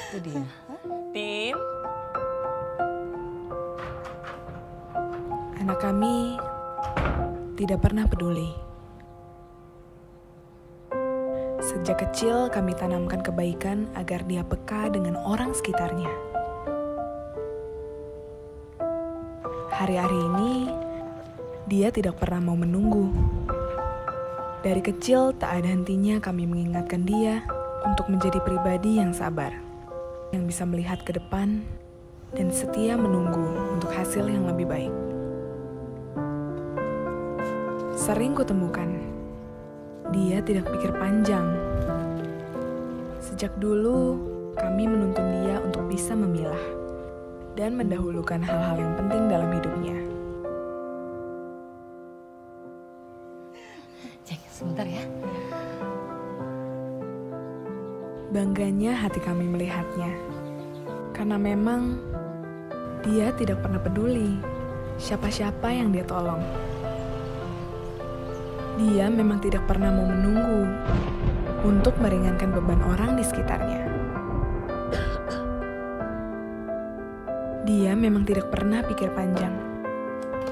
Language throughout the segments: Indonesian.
Itu dia. Tim. Anak kami tidak pernah peduli. Sejak kecil kami tanamkan kebaikan agar dia peka dengan orang sekitarnya. Hari-hari ini, dia tidak pernah mau menunggu. Dari kecil tak ada hentinya kami mengingatkan dia untuk menjadi pribadi yang sabar, yang bisa melihat ke depan dan setia menunggu untuk hasil yang lebih baik. Sering kutemukan, dia tidak pikir panjang. Sejak dulu, kami menuntun dia untuk bisa memilah dan mendahulukan hal-hal yang penting dalam hidupnya. Cek, sebentar ya. Bangganya hati kami melihatnya, karena memang dia tidak pernah peduli siapa-siapa yang dia tolong. Dia memang tidak pernah mau menunggu untuk meringankan beban orang di sekitarnya. Dia memang tidak pernah pikir panjang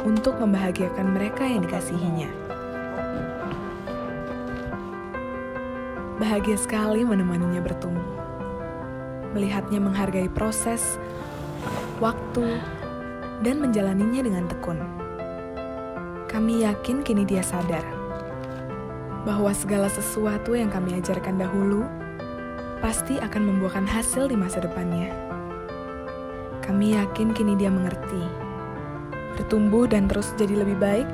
untuk membahagiakan mereka yang dikasihinya. Bahagia sekali menemaninya bertumbuh, melihatnya menghargai proses, waktu, dan menjalaninya dengan tekun. Kami yakin kini dia sadar bahwa segala sesuatu yang kami ajarkan dahulu pasti akan membuahkan hasil di masa depannya. Kami yakin kini dia mengerti. Bertumbuh dan terus jadi lebih baik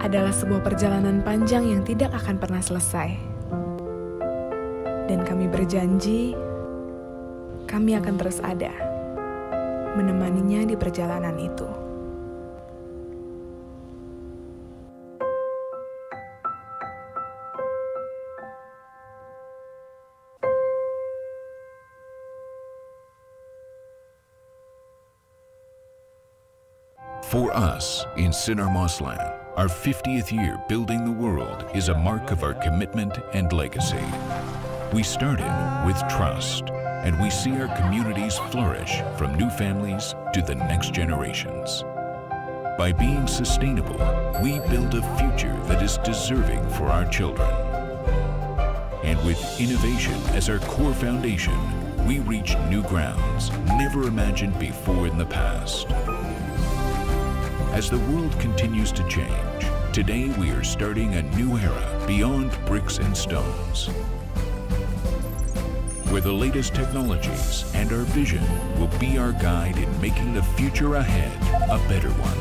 adalah sebuah perjalanan panjang yang tidak akan pernah selesai. Dan kami berjanji, kami akan terus ada, menemaninya di perjalanan itu. For us, in Sinar Mosland, our 50th year building the world is a mark of our commitment and legacy. We started with trust, and we see our communities flourish from new families to the next generations. By being sustainable, we build a future that is deserving for our children. And with innovation as our core foundation, we reach new grounds never imagined before in the past. As the world continues to change, today we are starting a new era beyond bricks and stones, where the latest technologies and our vision will be our guide in making the future ahead a better one.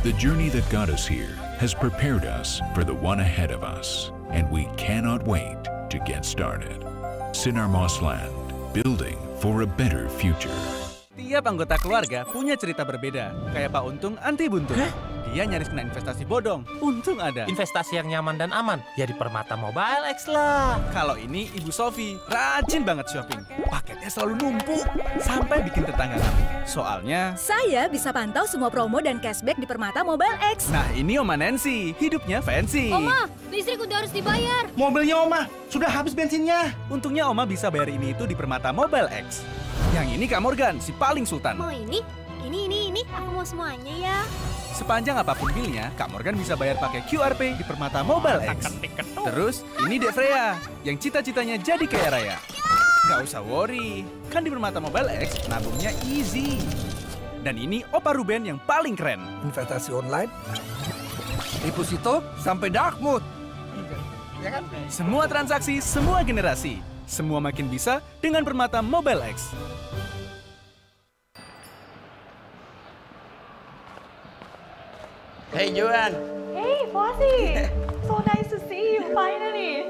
The journey that got us here has prepared us for the one ahead of us, and we cannot wait to get started. Sinar Mosland, building for a better future. Tiap anggota keluarga punya cerita berbeda. Kayak Pak Untung anti buntung. Dia nyaris kena investasi bodong. Untung ada. Investasi yang nyaman dan aman, ya di Permata Mobile X lah. Kalau ini Ibu Sofi, rajin banget shopping. Paketnya selalu numpuk, sampai bikin tetangga ngambek. Soalnya saya bisa pantau semua promo dan cashback di Permata Mobile X. Nah ini Oma Nancy, hidupnya fancy. Oma, listrik udah harus dibayar. Mobilnya Oma, sudah habis bensinnya. Untungnya Oma bisa bayar ini itu di Permata Mobile X. Yang ini Kak Morgan, si paling sultan. Mau ini. Aku mau semuanya ya. Sepanjang apapun bilnya, Kak Morgan bisa bayar pakai QR Pay di Permata Mobile X. Terus, ini Dek Freya, yang cita-citanya jadi kaya raya. Gak usah worry, kan di Permata Mobile X nabungnya easy. Dan ini Opa Ruben yang paling keren. Investasi online, deposito sampai dark mode. Ya kan? Semua transaksi, semua generasi. Semua makin bisa dengan Permata Mobile X. Hey Joan. Hey Fauzi. So nice to see you finally.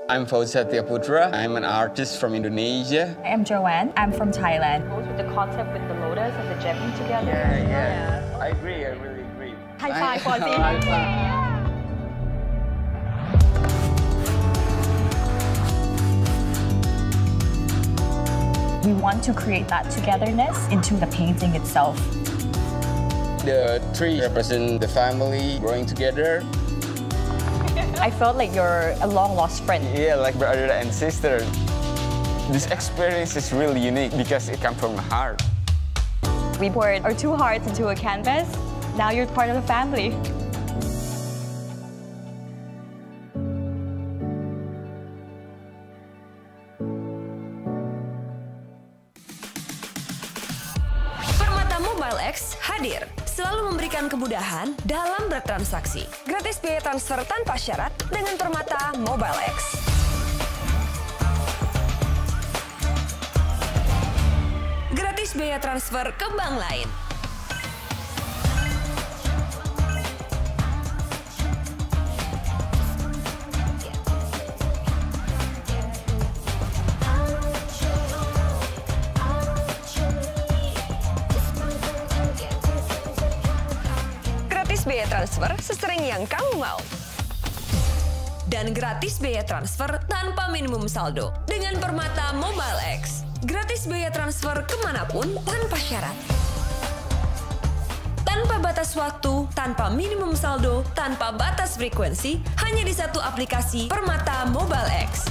I'm Fauzi Satyaputra. I'm an artist from Indonesia. I am Joanne. I'm from Thailand. Goes with the concept with the lotus and the gemming together. Yeah. I agree. I really agree. High five, Fauzi. High five. We want to create that togetherness into the painting itself. The tree represents the family growing together. I felt like you're a long-lost friend. Yeah, like brother and sister. This experience is really unique because it comes from the heart. We poured our two hearts into a canvas. Now you're part of the family. Permata Mobile X hadir, selalu memberikan kemudahan dalam bertransaksi. Gratis biaya transfer tanpa syarat dengan Permata Mobile X. Gratis biaya transfer ke bank lain. Gratis biaya transfer sesering yang kamu mau. Dan gratis biaya transfer tanpa minimum saldo dengan Permata Mobile X. Gratis biaya transfer kemanapun tanpa syarat. Tanpa batas waktu, tanpa minimum saldo, tanpa batas frekuensi, hanya di satu aplikasi Permata Mobile X.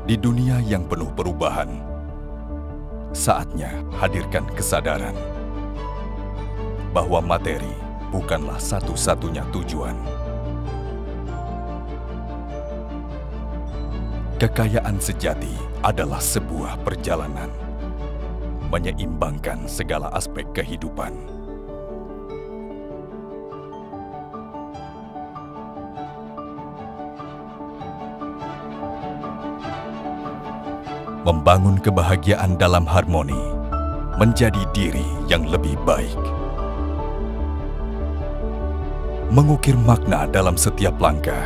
Di dunia yang penuh perubahan, saatnya hadirkan kesadaran bahwa materi bukanlah satu-satunya tujuan. Kekayaan sejati adalah sebuah perjalanan, menyeimbangkan segala aspek kehidupan. Membangun kebahagiaan dalam harmoni, menjadi diri yang lebih baik. Mengukir makna dalam setiap langkah,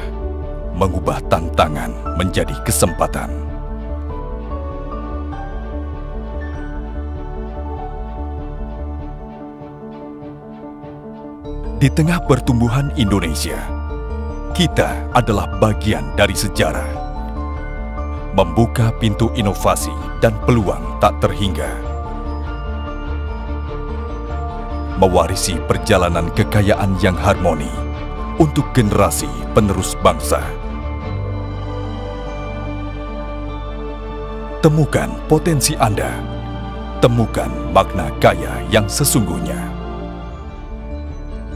mengubah tantangan menjadi kesempatan. Di tengah pertumbuhan Indonesia, kita adalah bagian dari sejarah. Membuka pintu inovasi dan peluang tak terhingga. Mewarisi perjalanan kekayaan yang harmoni untuk generasi penerus bangsa. Temukan potensi Anda. Temukan makna kaya yang sesungguhnya.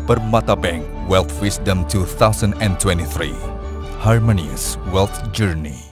Permata Bank Wealth Wisdom 2023. Harmonious Wealth Journey.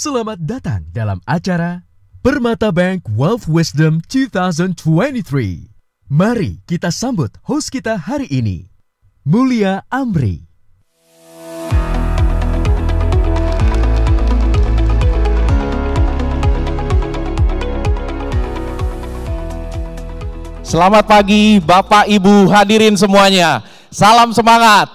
Selamat datang dalam acara Permata Bank Wealth Wisdom 2023. Mari kita sambut host kita hari ini, Mulia Amri. Selamat pagi Bapak Ibu hadirin semuanya. Salam semangat.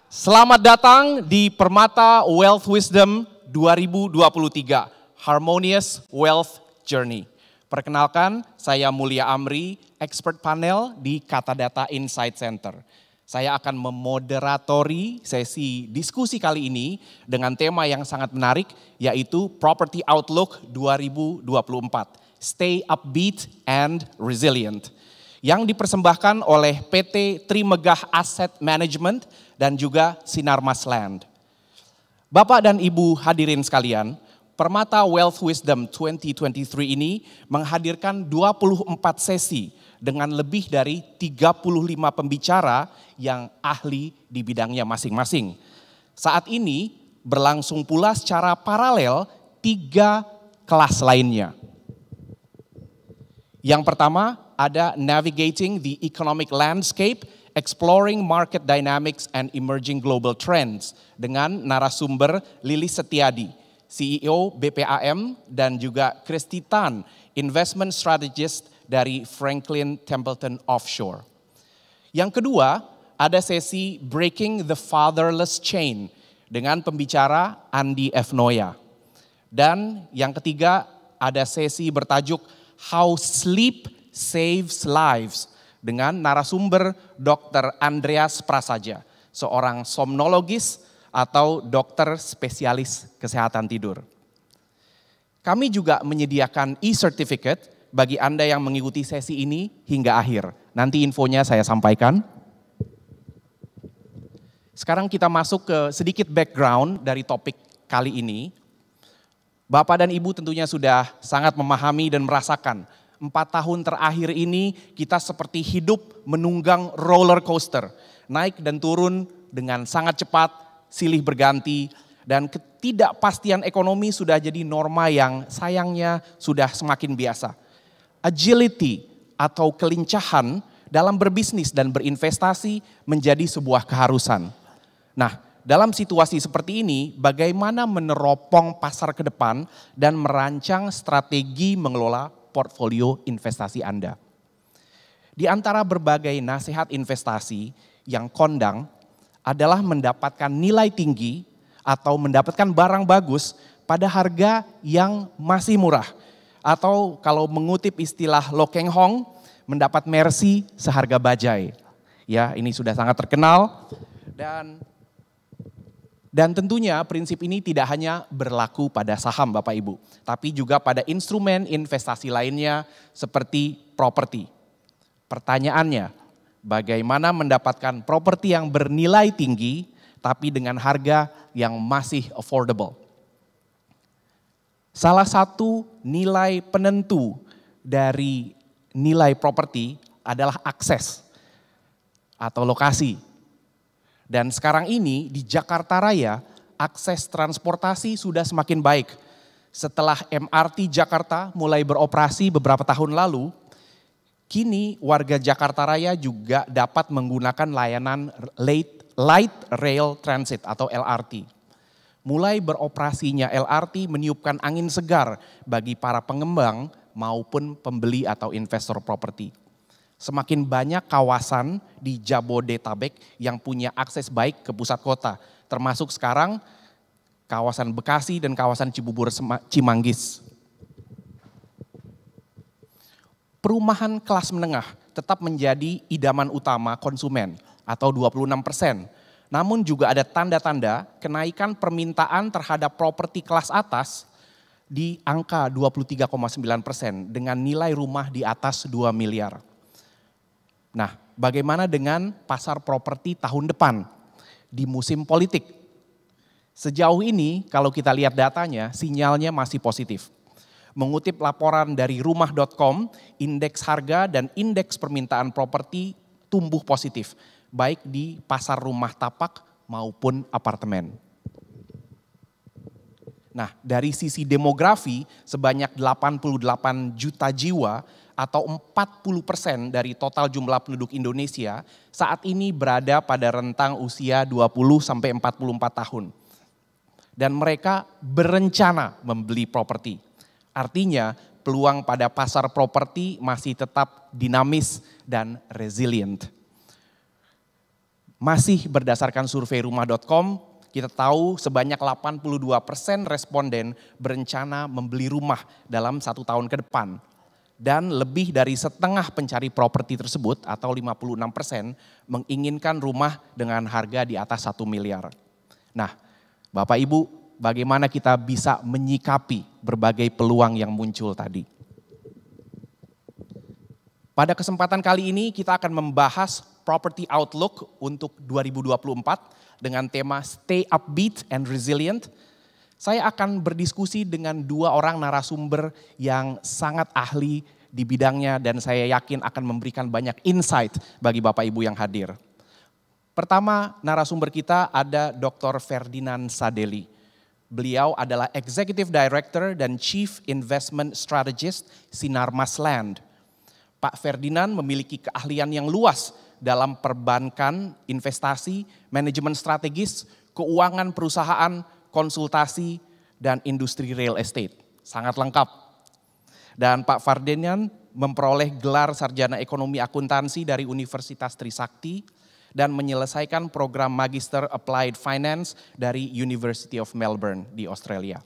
Selamat datang di Permata Wealth Wisdom 2023 Harmonious Wealth Journey. Perkenalkan, saya Mulia Amri, expert panel di Kata Data Insight Center. Saya akan memoderatori sesi diskusi kali ini dengan tema yang sangat menarik, yaitu Property Outlook 2024. Stay upbeat and resilient. Yang dipersembahkan oleh PT Trimegah Asset Management dan juga Sinarmas Land. Bapak dan Ibu hadirin sekalian, Permata Wealth Wisdom 2023 ini menghadirkan 24 sesi dengan lebih dari 35 pembicara yang ahli di bidangnya masing-masing. Saat ini berlangsung pula secara paralel 3 kelas lainnya. Yang pertama ada Navigating the Economic Landscape, Exploring Market Dynamics and Emerging Global Trends dengan narasumber Lilis Setiadi, CEO BPAM, dan juga Christy Tan, Investment Strategist dari Franklin Templeton Offshore. Yang kedua ada sesi Breaking the Fatherless Chain dengan pembicara Andi F. Noya. Dan yang ketiga ada sesi bertajuk How Sleep Saves Lives dengan narasumber Dr. Andreas Prasaja, seorang somnologis atau dokter spesialis kesehatan tidur. Kami juga menyediakan e-certificate bagi Anda yang mengikuti sesi ini hingga akhir. Nanti infonya saya sampaikan. Sekarang kita masuk ke sedikit background dari topik kali ini. Bapak dan Ibu tentunya sudah sangat memahami dan merasakan 4 tahun terakhir ini kita seperti hidup menunggang roller coaster. Naik dan turun dengan sangat cepat, silih berganti, dan ketidakpastian ekonomi sudah jadi norma yang sayangnya sudah semakin biasa. Agility atau kelincahan dalam berbisnis dan berinvestasi menjadi sebuah keharusan. Nah, dalam situasi seperti ini, bagaimana meneropong pasar ke depan dan merancang strategi mengelola portfolio investasi Anda. Di antara berbagai nasihat investasi yang kondang adalah mendapatkan nilai tinggi atau mendapatkan barang bagus pada harga yang masih murah. Atau kalau mengutip istilah Lo Keng Hong, mendapat mercy seharga bajai. Ya, ini sudah sangat terkenal. Dan tentunya prinsip ini tidak hanya berlaku pada saham Bapak Ibu, tapi juga pada instrumen investasi lainnya seperti properti. Pertanyaannya, bagaimana mendapatkan properti yang bernilai tinggi tapi dengan harga yang masih affordable? Salah satu nilai penentu dari nilai properti adalah akses atau lokasi. Dan sekarang ini di Jakarta Raya, akses transportasi sudah semakin baik. Setelah MRT Jakarta mulai beroperasi beberapa tahun lalu, kini warga Jakarta Raya juga dapat menggunakan layanan Light Rail Transit atau LRT. Mulai beroperasinya LRT meniupkan angin segar bagi para pengembang maupun pembeli atau investor properti. Semakin banyak kawasan di Jabodetabek yang punya akses baik ke pusat kota, termasuk sekarang kawasan Bekasi dan kawasan Cibubur Cimanggis. Perumahan kelas menengah tetap menjadi idaman utama konsumen atau 26%. Namun juga ada tanda-tanda kenaikan permintaan terhadap properti kelas atas di angka 23,9% dengan nilai rumah di atas 2 miliar. Nah, bagaimana dengan pasar properti tahun depan di musim politik? Sejauh ini kalau kita lihat datanya, sinyalnya masih positif. Mengutip laporan dari rumah.com, indeks harga dan indeks permintaan properti tumbuh positif, baik di pasar rumah tapak maupun apartemen. Nah, dari sisi demografi, sebanyak 88 juta jiwa atau 40% dari total jumlah penduduk Indonesia saat ini berada pada rentang usia 20 sampai 44 tahun. Dan mereka berencana membeli properti. Artinya peluang pada pasar properti masih tetap dinamis dan resilient. Masih berdasarkan survei rumah.com, kita tahu sebanyak 82% responden berencana membeli rumah dalam 1 tahun ke depan. Dan lebih dari setengah pencari properti tersebut atau 56% menginginkan rumah dengan harga di atas 1 miliar. Nah, Bapak Ibu, bagaimana kita bisa menyikapi berbagai peluang yang muncul tadi? Pada kesempatan kali ini kita akan membahas property outlook untuk 2024 dengan tema Stay Upbeat and Resilient. Saya akan berdiskusi dengan 2 orang narasumber yang sangat ahli di bidangnya dan saya yakin akan memberikan banyak insight bagi Bapak Ibu yang hadir. Pertama, narasumber kita ada Dr. Ferdinand Sadeli. Beliau adalah Executive Director dan Chief Investment Strategist Sinarmas Land. Pak Ferdinand memiliki keahlian yang luas dalam perbankan, investasi, manajemen strategis, keuangan perusahaan, konsultasi, dan industri real estate. Sangat lengkap. Dan Pak Ferdinand memperoleh gelar sarjana ekonomi akuntansi dari Universitas Trisakti dan menyelesaikan program Magister Applied Finance dari University of Melbourne di Australia.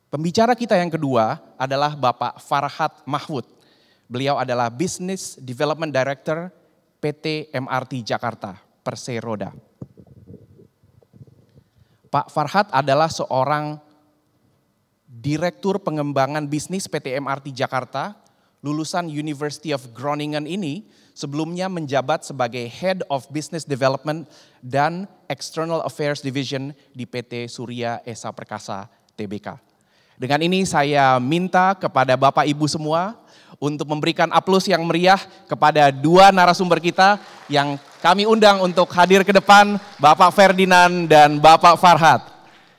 Pembicara kita yang kedua adalah Bapak Farhad Mahfud. Beliau adalah Business Development Director PT MRT Jakarta, Perseroda. Pak Farhad adalah seorang Direktur Pengembangan Bisnis PT MRT Jakarta, lulusan University of Groningen ini sebelumnya menjabat sebagai Head of Business Development dan External Affairs Division di PT Surya Esa Perkasa Tbk. Dengan ini saya minta kepada Bapak Ibu semua untuk memberikan aplaus yang meriah kepada 2 narasumber kita yang kami undang untuk hadir ke depan, Bapak Ferdinand dan Bapak Farhad.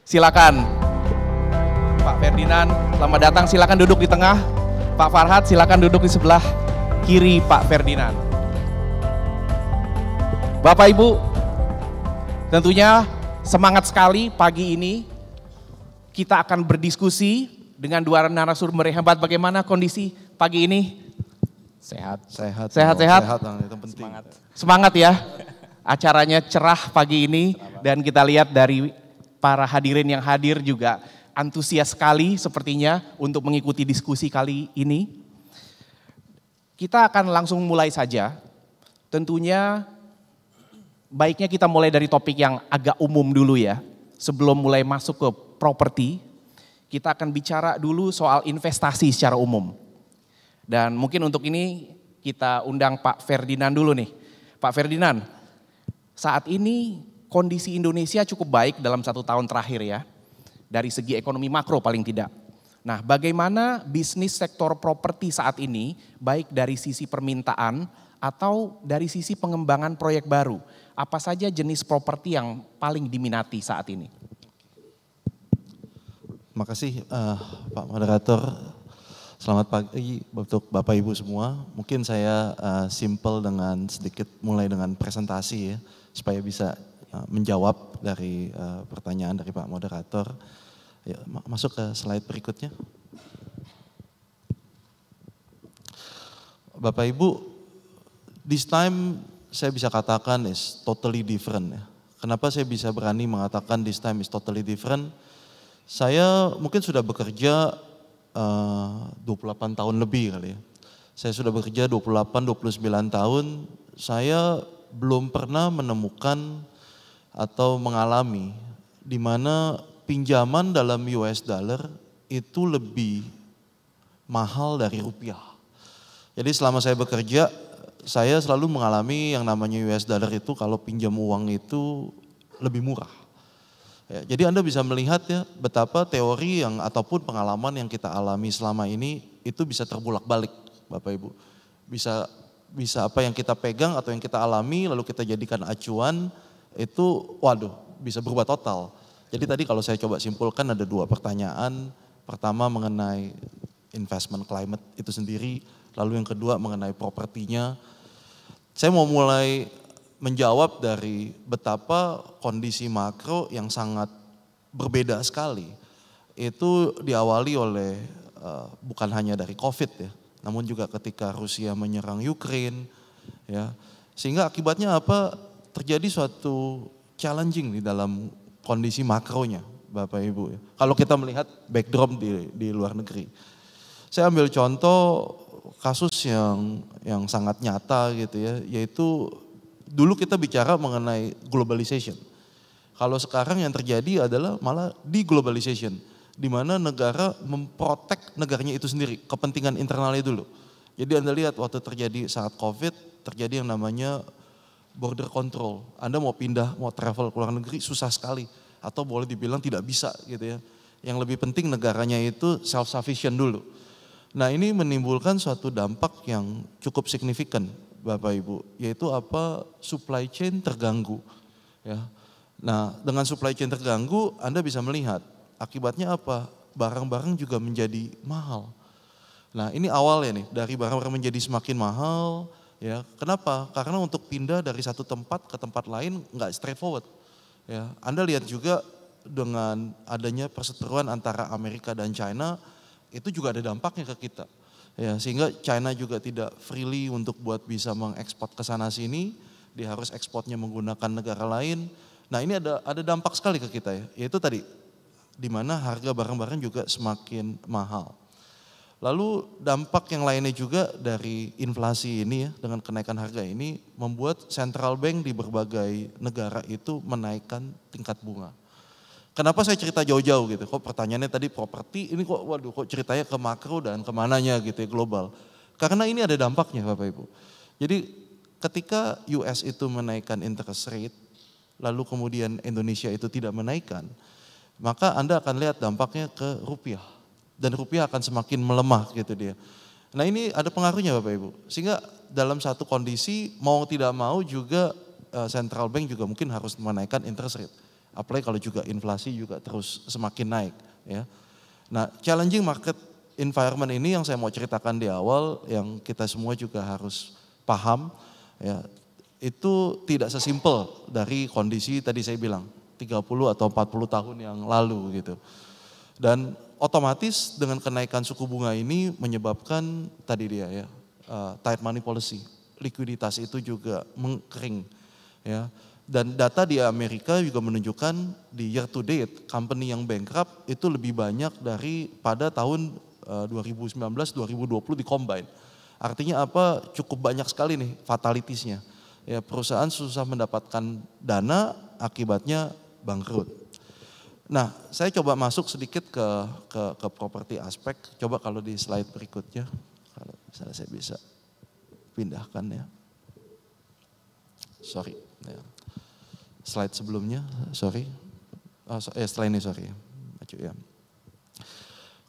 Silakan. Pak Ferdinand, selamat datang, silakan duduk di tengah. Pak Farhad, silakan duduk di sebelah kiri Pak Ferdinand. Bapak Ibu, tentunya semangat sekali pagi ini kita akan berdiskusi dengan 2 narasumber yang hebat. Bagaimana kondisi pagi ini? Sehat. Sehat. Itu penting. Semangat ya. Acaranya cerah pagi ini dan kita lihat dari para hadirin yang hadir juga antusias sekali sepertinya untuk mengikuti diskusi kali ini. Kita akan langsung mulai saja. Tentunya baiknya kita mulai dari topik yang agak umum dulu ya. Sebelum mulai masuk ke properti, kita akan bicara dulu soal investasi secara umum. Dan mungkin untuk ini kita undang Pak Ferdinand dulu nih. Pak Ferdinand, saat ini kondisi Indonesia cukup baik dalam 1 tahun terakhir ya. Dari segi ekonomi makro paling tidak. Nah, bagaimana bisnis sektor properti saat ini baik dari sisi permintaan atau dari sisi pengembangan proyek baru? Apa saja jenis properti yang paling diminati saat ini? Makasih Pak Moderator. Selamat pagi untuk Bapak Ibu semua. Mungkin saya simple dengan sedikit mulai dengan presentasi ya, supaya bisa menjawab dari pertanyaan dari Pak Moderator. Ya, masuk ke slide berikutnya. Bapak Ibu, this time saya bisa katakan is totally different ya. Kenapa saya bisa berani mengatakan this time is totally different? Saya mungkin sudah bekerja 28 tahun lebih kali ya. Saya sudah bekerja 28-29 tahun, saya belum pernah menemukan atau mengalami di mana pinjaman dalam US dollar itu lebih mahal dari rupiah. Jadi selama saya bekerja, saya selalu mengalami yang namanya US dollar itu kalau pinjam uang itu lebih murah. Ya, jadi Anda bisa melihat ya betapa teori yang ataupun pengalaman yang kita alami selama ini itu bisa terbulak-balik Bapak Ibu. Bisa apa yang kita pegang atau yang kita alami lalu kita jadikan acuan itu waduh bisa berubah total. Jadi tadi kalau saya coba simpulkan ada 2 pertanyaan. Pertama mengenai investment climate itu sendiri, lalu yang kedua mengenai propertinya. Saya mau mulai menjawab dari betapa kondisi makro yang sangat berbeda sekali. Itu diawali oleh bukan hanya dari COVID ya, namun juga ketika Rusia menyerang Ukraine ya. Sehingga akibatnya apa? Terjadi suatu challenging di dalam kondisi makronya Bapak Ibu ya. Kalau kita melihat backdrop di luar negeri. Saya ambil contoh kasus yang sangat nyata gitu ya, yaitu dulu kita bicara mengenai globalization. Kalau sekarang yang terjadi adalah malah deglobalization, di mana negara memprotek negaranya itu sendiri, kepentingan internalnya dulu. Jadi Anda lihat waktu terjadi saat COVID, terjadi yang namanya border control. Anda mau pindah, mau travel ke luar negeri susah sekali, atau boleh dibilang tidak bisa gitu ya. Yang lebih penting negaranya itu self-sufficient dulu. Nah ini menimbulkan suatu dampak yang cukup signifikan Bapak Ibu, yaitu apa? Supply chain terganggu. Ya. Nah dengan supply chain terganggu Anda bisa melihat akibatnya apa? Barang-barang juga menjadi mahal. Nah ini awalnya nih, dari barang-barang menjadi semakin mahal, ya. Kenapa? Karena untuk pindah dari satu tempat ke tempat lain nggak straightforward. Ya. Anda lihat juga dengan adanya perseteruan antara Amerika dan China, itu juga ada dampaknya ke kita. Ya, sehingga China juga tidak freely untuk buat bisa mengekspor ke sana sini, dia harus ekspornya menggunakan negara lain. Nah ini ada dampak sekali ke kita ya, yaitu tadi, di mana harga barang-barang juga semakin mahal. Lalu dampak yang lainnya juga dari inflasi ini ya, dengan kenaikan harga ini, membuat central bank di berbagai negara itu menaikkan tingkat bunga. Kenapa saya cerita jauh-jauh gitu, kok pertanyaannya tadi properti, ini kok waduh kok ceritanya ke makro dan kemananya gitu ya, global. Karena ini ada dampaknya Bapak Ibu. Jadi ketika US itu menaikkan interest rate, lalu kemudian Indonesia itu tidak menaikkan, maka Anda akan lihat dampaknya ke rupiah. Dan rupiah akan semakin melemah gitu dia. Nah ini ada pengaruhnya Bapak Ibu. Sehingga dalam satu kondisi mau tidak mau juga central bank juga mungkin harus menaikkan interest rate. Apalagi kalau juga inflasi juga terus semakin naik ya. Nah challenging market environment ini yang saya mau ceritakan di awal, yang kita semua juga harus paham ya, itu tidak sesimpel dari kondisi tadi saya bilang 30 atau 40 tahun yang lalu gitu. Dan otomatis dengan kenaikan suku bunga ini menyebabkan tadi dia ya, tight money policy, likuiditas itu juga mengkering ya. Dan data di Amerika juga menunjukkan di year to date, company yang bankrupt itu lebih banyak dari pada tahun 2019-2020 di combine. Artinya apa? Cukup banyak sekali nih fatalitiesnya. Ya, perusahaan susah mendapatkan dana, akibatnya bangkrut. Nah, saya coba masuk sedikit ke properti aspek. Coba kalau di slide berikutnya, kalau misalnya saya bisa pindahkan ya. Sorry. Ya. Slide sebelumnya, sorry. Setelah ini sorry. Maju ya.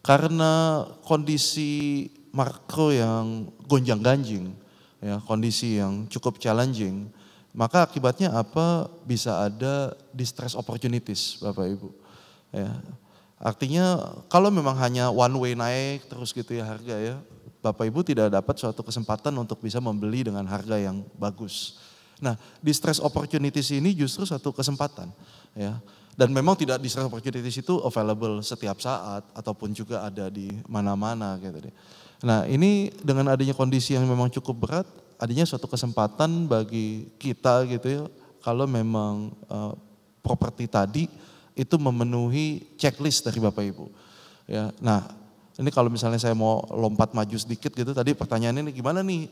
Karena kondisi makro yang gonjang-ganjing, ya, kondisi yang cukup challenging, maka akibatnya apa? Bisa ada distress opportunities, Bapak Ibu. Ya. Artinya kalau memang hanya one way naik terus gitu ya harga ya, Bapak Ibu tidak dapat suatu kesempatan untuk bisa membeli dengan harga yang bagus. Nah, distress opportunities ini justru satu kesempatan, ya. Dan memang tidak distress opportunities itu available setiap saat ataupun juga ada di mana-mana gitu deh. Nah, ini dengan adanya kondisi yang memang cukup berat, adanya suatu kesempatan bagi kita gitu ya, kalau memang properti tadi itu memenuhi checklist dari Bapak Ibu. Ya, nah. Ini kalau misalnya saya mau lompat maju sedikit gitu, tadi pertanyaannya ini gimana nih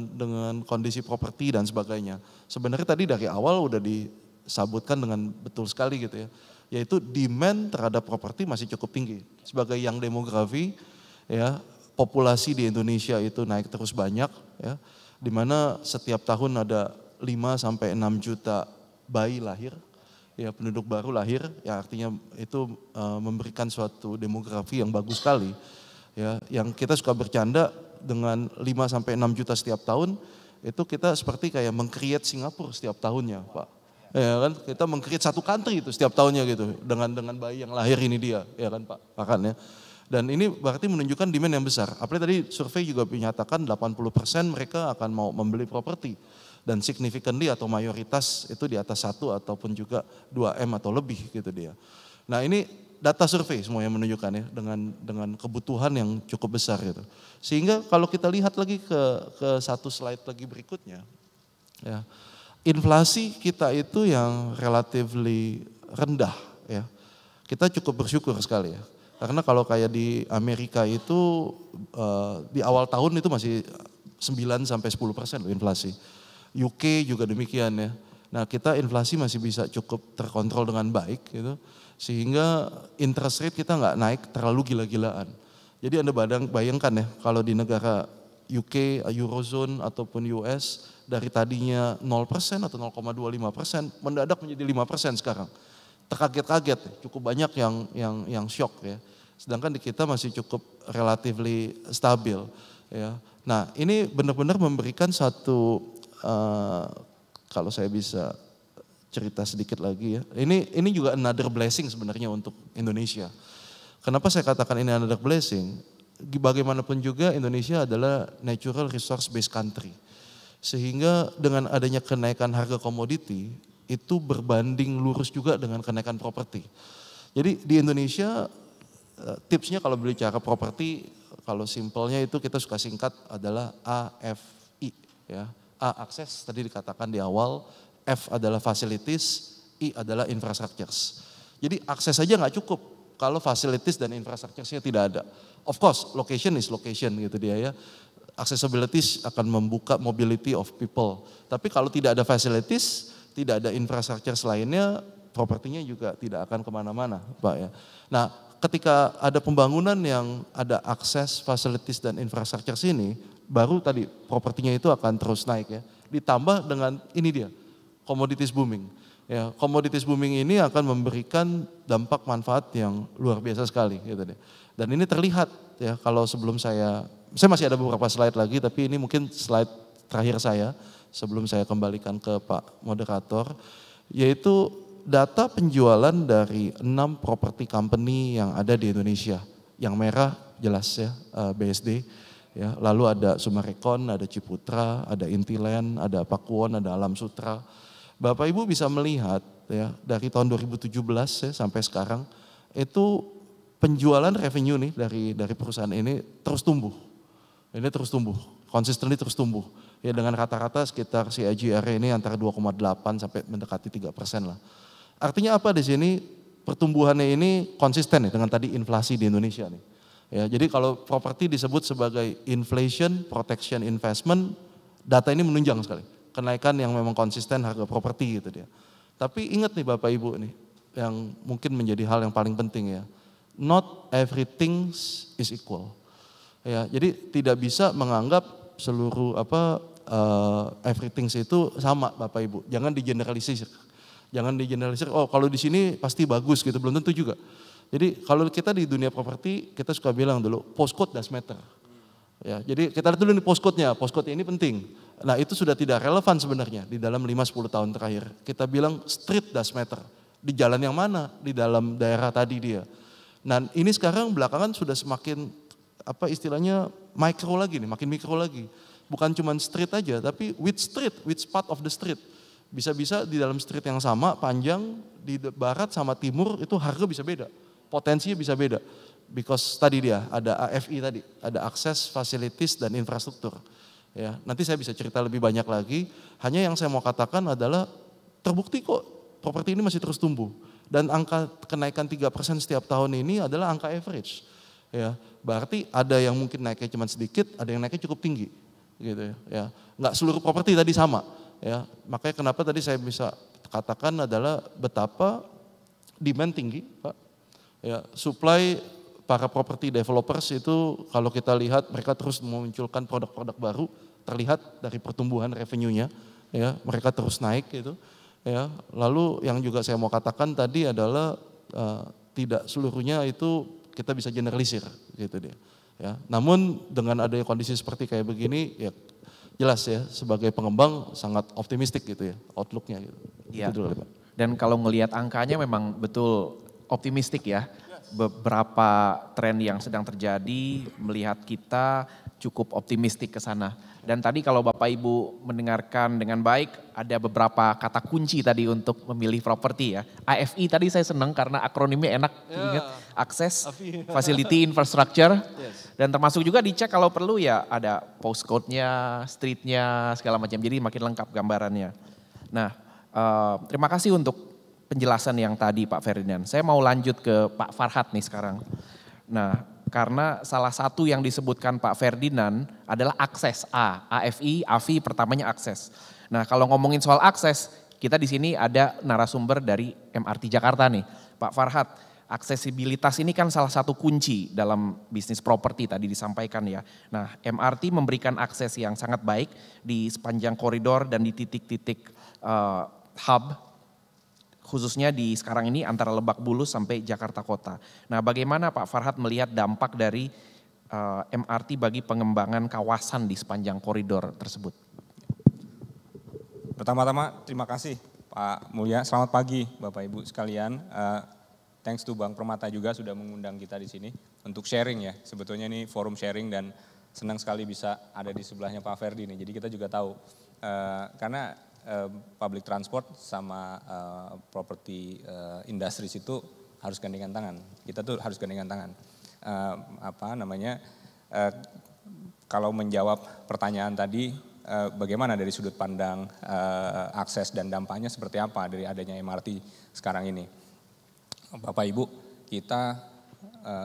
dengan kondisi properti dan sebagainya. Sebenarnya tadi dari awal udah disebutkan dengan betul sekali gitu ya. Yaitu demand terhadap properti masih cukup tinggi. Sebagai yang demografi ya, populasi di Indonesia itu naik terus banyak ya. Di mana setiap tahun ada 5 sampai 6 juta bayi lahir. Ya, penduduk baru lahir, ya artinya itu memberikan suatu demografi yang bagus sekali. Ya, yang kita suka bercanda dengan 5 sampai 6 juta setiap tahun, itu kita seperti kayak meng-create Singapura setiap tahunnya, Pak. Ya kan, kita meng-create satu country itu setiap tahunnya gitu, dengan bayi yang lahir ini dia, ya kan Pak, ya. Dan ini berarti menunjukkan demand yang besar. Apalagi tadi survei juga menyatakan 80% mereka akan mau membeli properti. Dan significantly atau mayoritas itu di atas 1 ataupun juga 2M atau lebih gitu dia. Nah ini data survei semua yang menunjukkan ya dengan kebutuhan yang cukup besar gitu. Sehingga kalau kita lihat lagi ke satu slide lagi berikutnya, ya inflasi kita itu yang relatively rendah ya. Kita cukup bersyukur sekali ya. Karena kalau kayak di Amerika itu di awal tahun itu masih 9 sampai 10% loh inflasi. UK juga demikian ya. Nah kita inflasi masih bisa cukup terkontrol dengan baik gitu. Sehingga interest rate kita nggak naik terlalu gila-gilaan. Jadi Anda bayangkan ya kalau di negara UK, Eurozone ataupun US dari tadinya 0% atau 0,25% mendadak menjadi 5% sekarang. Terkaget-kaget, cukup banyak yang shock ya. Sedangkan di kita masih cukup relatively stabil ya. Nah ini benar-benar memberikan satu kalau saya bisa cerita sedikit lagi ya. Ini juga another blessing sebenarnya untuk Indonesia. Kenapa saya katakan ini another blessing? Bagaimanapun juga Indonesia adalah natural resource based country. Sehingga dengan adanya kenaikan harga komoditi itu berbanding lurus juga dengan kenaikan properti. Jadi di Indonesia tipsnya kalau bicara properti, kalau simpelnya itu kita suka singkat adalah AFI ya. A akses tadi dikatakan di awal, F adalah facilities, I adalah infrastructures. Jadi akses saja nggak cukup kalau facilities dan infrastructure-nya tidak ada. Of course, location is location gitu dia ya. Accessibility akan membuka mobility of people. Tapi kalau tidak ada facilities, tidak ada infrastructure lainnya, propertinya juga tidak akan kemana-mana Pak ya. Nah ketika ada pembangunan yang ada akses, facilities dan infrastructure sini, baru tadi propertinya itu akan terus naik ya. Ditambah dengan ini dia, commodities booming. Ya, commodities booming ini akan memberikan dampak manfaat yang luar biasa sekali gitu deh. Dan ini terlihat ya kalau sebelum saya masih ada beberapa slide lagi tapi ini mungkin slide terakhir saya sebelum saya kembalikan ke Pak Moderator, yaitu data penjualan dari 6 property company yang ada di Indonesia. Yang merah jelas ya BSD, ya, lalu ada Sumarekon, ada Ciputra, ada Intiland, ada Pakuwon, ada Alam Sutra. Bapak Ibu bisa melihat ya dari tahun 2017 ya, sampai sekarang itu penjualan revenue nih dari perusahaan ini terus tumbuh. Ini terus tumbuh, consistently terus tumbuh. Ya dengan rata-rata sekitar CAGR ini antara 2,8 sampai mendekati 3% lah. Artinya apa di sini? Pertumbuhannya ini konsisten ya dengan tadi inflasi di Indonesia nih. Ya, jadi kalau properti disebut sebagai inflation protection investment, data ini menunjang sekali. Kenaikan yang memang konsisten harga properti gitu dia. Tapi ingat nih Bapak Ibu nih, yang mungkin menjadi hal yang paling penting ya. Not everything is equal. Ya, jadi tidak bisa menganggap seluruh everything itu sama Bapak Ibu. Jangan digeneralisir. Jangan digeneralisir, oh kalau di sini pasti bagus gitu, belum tentu juga. Jadi kalau kita di dunia properti, kita suka bilang dulu, postcode does matter. Ya, jadi kita lihat dulu nih postcode ini penting. Nah itu sudah tidak relevan sebenarnya di dalam 5-10 tahun terakhir. Kita bilang street does matter. Di jalan yang mana? Di dalam daerah tadi dia. Nah ini sekarang belakangan sudah semakin istilahnya micro lagi nih, makin mikro lagi. Bukan cuma street aja, tapi which part of the street. Bisa-bisa di dalam street yang sama, panjang, di barat sama timur itu harga bisa beda. Potensinya bisa beda. Because tadi dia ada AFI tadi, ada akses, facilities dan infrastruktur. Ya, nanti saya bisa cerita lebih banyak lagi. Hanya yang saya mau katakan adalah terbukti kok properti ini masih terus tumbuh. Dan angka kenaikan 3% setiap tahun ini adalah angka average. Ya, berarti ada yang mungkin naiknya cuma sedikit, ada yang naiknya cukup tinggi. Gitu ya. Nggak seluruh properti tadi sama. Ya, makanya kenapa tadi saya bisa katakan adalah betapa demand tinggi, Pak. Ya, supply para property developers itu kalau kita lihat mereka terus memunculkan produk-produk baru, terlihat dari pertumbuhan revenue-nya, ya, mereka terus naik gitu. Ya, lalu yang juga saya mau katakan tadi adalah tidak seluruhnya itu kita bisa generalisir gitu dia. Ya, namun dengan adanya kondisi seperti kayak begini, ya jelas ya sebagai pengembang sangat optimistik gitu ya outlook-nya gitu. Iya. Gitu dulu, Pak. Dan kalau ngelihat angkanya memang betul optimistik ya. Beberapa tren yang sedang terjadi melihat kita cukup optimistik ke sana. Dan tadi kalau Bapak Ibu mendengarkan dengan baik, ada beberapa kata kunci tadi untuk memilih properti ya. AFI tadi saya senang karena akronimnya enak diingat. Akses, Facility, Infrastructure. Dan termasuk juga dicek kalau perlu ya ada postcode-nya, street-nya, segala macam. Jadi makin lengkap gambarannya. Nah, terima kasih untuk penjelasan yang tadi Pak Ferdinand. Saya mau lanjut ke Pak Farhad nih sekarang. Nah, karena salah satu yang disebutkan Pak Ferdinand adalah akses AFI, AFI pertamanya akses. Nah, kalau ngomongin soal akses, kita di sini ada narasumber dari MRT Jakarta nih, Pak Farhad. Aksesibilitas ini kan salah satu kunci dalam bisnis properti tadi disampaikan ya. Nah, MRT memberikan akses yang sangat baik di sepanjang koridor dan di titik-titik hub, khususnya di sekarang ini antara Lebak Bulus sampai Jakarta Kota. Nah, bagaimana Pak Farhad melihat dampak dari MRT bagi pengembangan kawasan di sepanjang koridor tersebut? Pertama-tama terima kasih Pak Mulya, selamat pagi Bapak Ibu sekalian. Thanks to Bank Permata juga sudah mengundang kita di sini untuk sharing ya. Sebetulnya ini forum sharing dan senang sekali bisa ada di sebelahnya Pak Ferdi nih. Jadi kita juga tahu karena public transport sama property industries itu harus gandengan tangan. Kita tuh harus gandengan tangan. Kalau menjawab pertanyaan tadi, bagaimana dari sudut pandang akses dan dampaknya seperti apa dari adanya MRT sekarang ini? Bapak Ibu, kita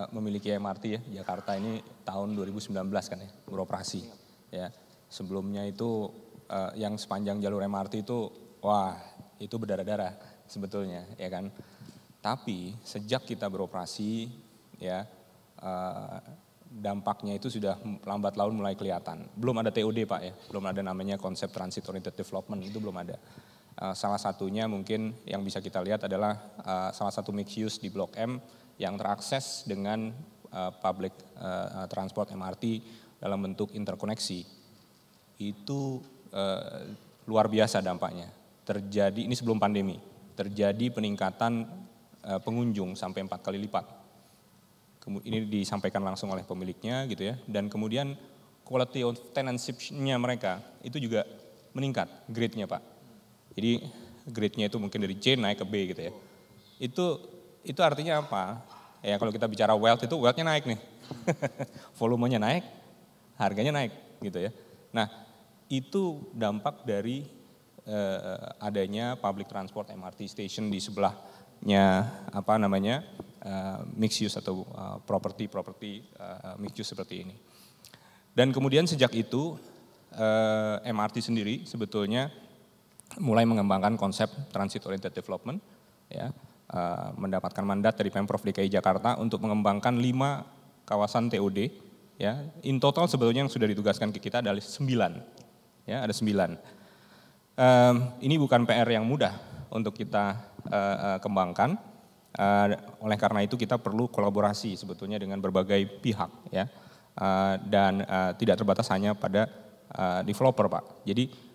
memiliki MRT ya, Jakarta ini tahun 2019 kan ya, beroperasi. Ya, sebelumnya itu yang sepanjang jalur MRT itu, wah itu berdarah-darah sebetulnya ya kan. Tapi sejak kita beroperasi ya dampaknya itu sudah lambat laun mulai kelihatan. Belum ada TOD Pak ya, belum ada namanya konsep Transit Oriented Development, itu belum ada. Salah satunya mungkin yang bisa kita lihat adalah salah satu mixed use di Blok M yang terakses dengan public transport MRT dalam bentuk interkoneksi. Itu luar biasa dampaknya. Terjadi, ini sebelum pandemi, terjadi peningkatan pengunjung sampai 4 kali lipat. Ini disampaikan langsung oleh pemiliknya gitu ya. Dan kemudian quality of tenancy-nya mereka itu juga meningkat grade-nya Pak. Jadi grade-nya itu mungkin dari C naik ke B gitu ya. Itu artinya apa? Ya kalau kita bicara wealth itu wealth-nya naik nih. Volumenya naik, harganya naik gitu ya. Nah, itu dampak dari adanya public transport MRT station di sebelahnya mixed use atau property mixed use seperti ini. Dan kemudian sejak itu MRT sendiri sebetulnya mulai mengembangkan konsep transit oriented development ya, mendapatkan mandat dari Pemprov DKI Jakarta untuk mengembangkan 5 kawasan TOD ya. In total sebetulnya yang sudah ditugaskan ke kita adalah 9. Ya, ada 9. Ini bukan PR yang mudah untuk kita kembangkan. Oleh karena itu kita perlu kolaborasi sebetulnya dengan berbagai pihak ya. Dan tidak terbatas hanya pada developer Pak. Jadi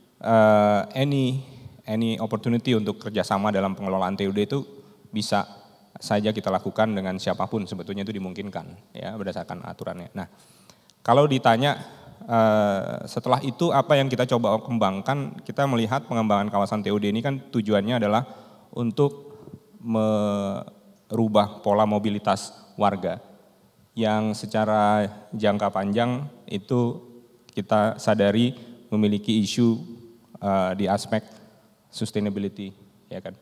any opportunity untuk kerjasama dalam pengelolaan TOD itu bisa saja kita lakukan dengan siapapun sebetulnya itu dimungkinkan ya berdasarkan aturannya. Nah, kalau ditanya setelah itu apa yang kita coba kembangkan, kita melihat pengembangan kawasan TOD ini kan tujuannya adalah untuk merubah pola mobilitas warga yang secara jangka panjang itu kita sadari memiliki isu di aspek sustainability ya kan.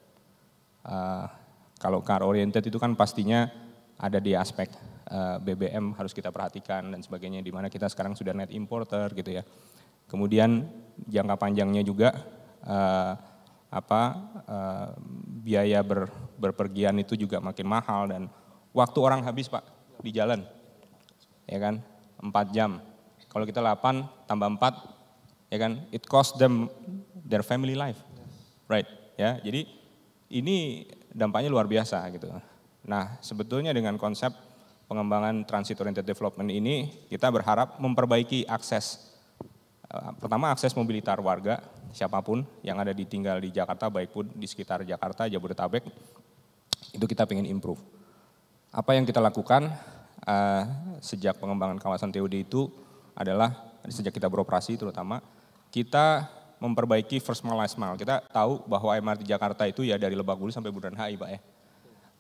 Kalau car oriented itu kan pastinya ada di aspek BBM harus kita perhatikan dan sebagainya, di mana kita sekarang sudah net importer gitu ya. Kemudian jangka panjangnya juga biaya berpergian itu juga makin mahal dan waktu orang habis Pak di jalan ya kan 4 jam. Kalau kita 8 tambah 4 ya kan it cost them their family life. Right ya. Jadi ini dampaknya luar biasa gitu. Nah, sebetulnya dengan konsep pengembangan transit oriented development ini kita berharap memperbaiki akses. Pertama akses mobilitas warga siapapun yang ada tinggal di Jakarta baik pun di sekitar Jakarta, Jabodetabek itu kita pengen improve. Apa yang kita lakukan sejak pengembangan kawasan TOD itu adalah sejak kita beroperasi terutama, kita memperbaiki first mile, last mile. Kita tahu bahwa MRT Jakarta itu ya dari Lebak Bulus sampai Bundaran HI Pak ya.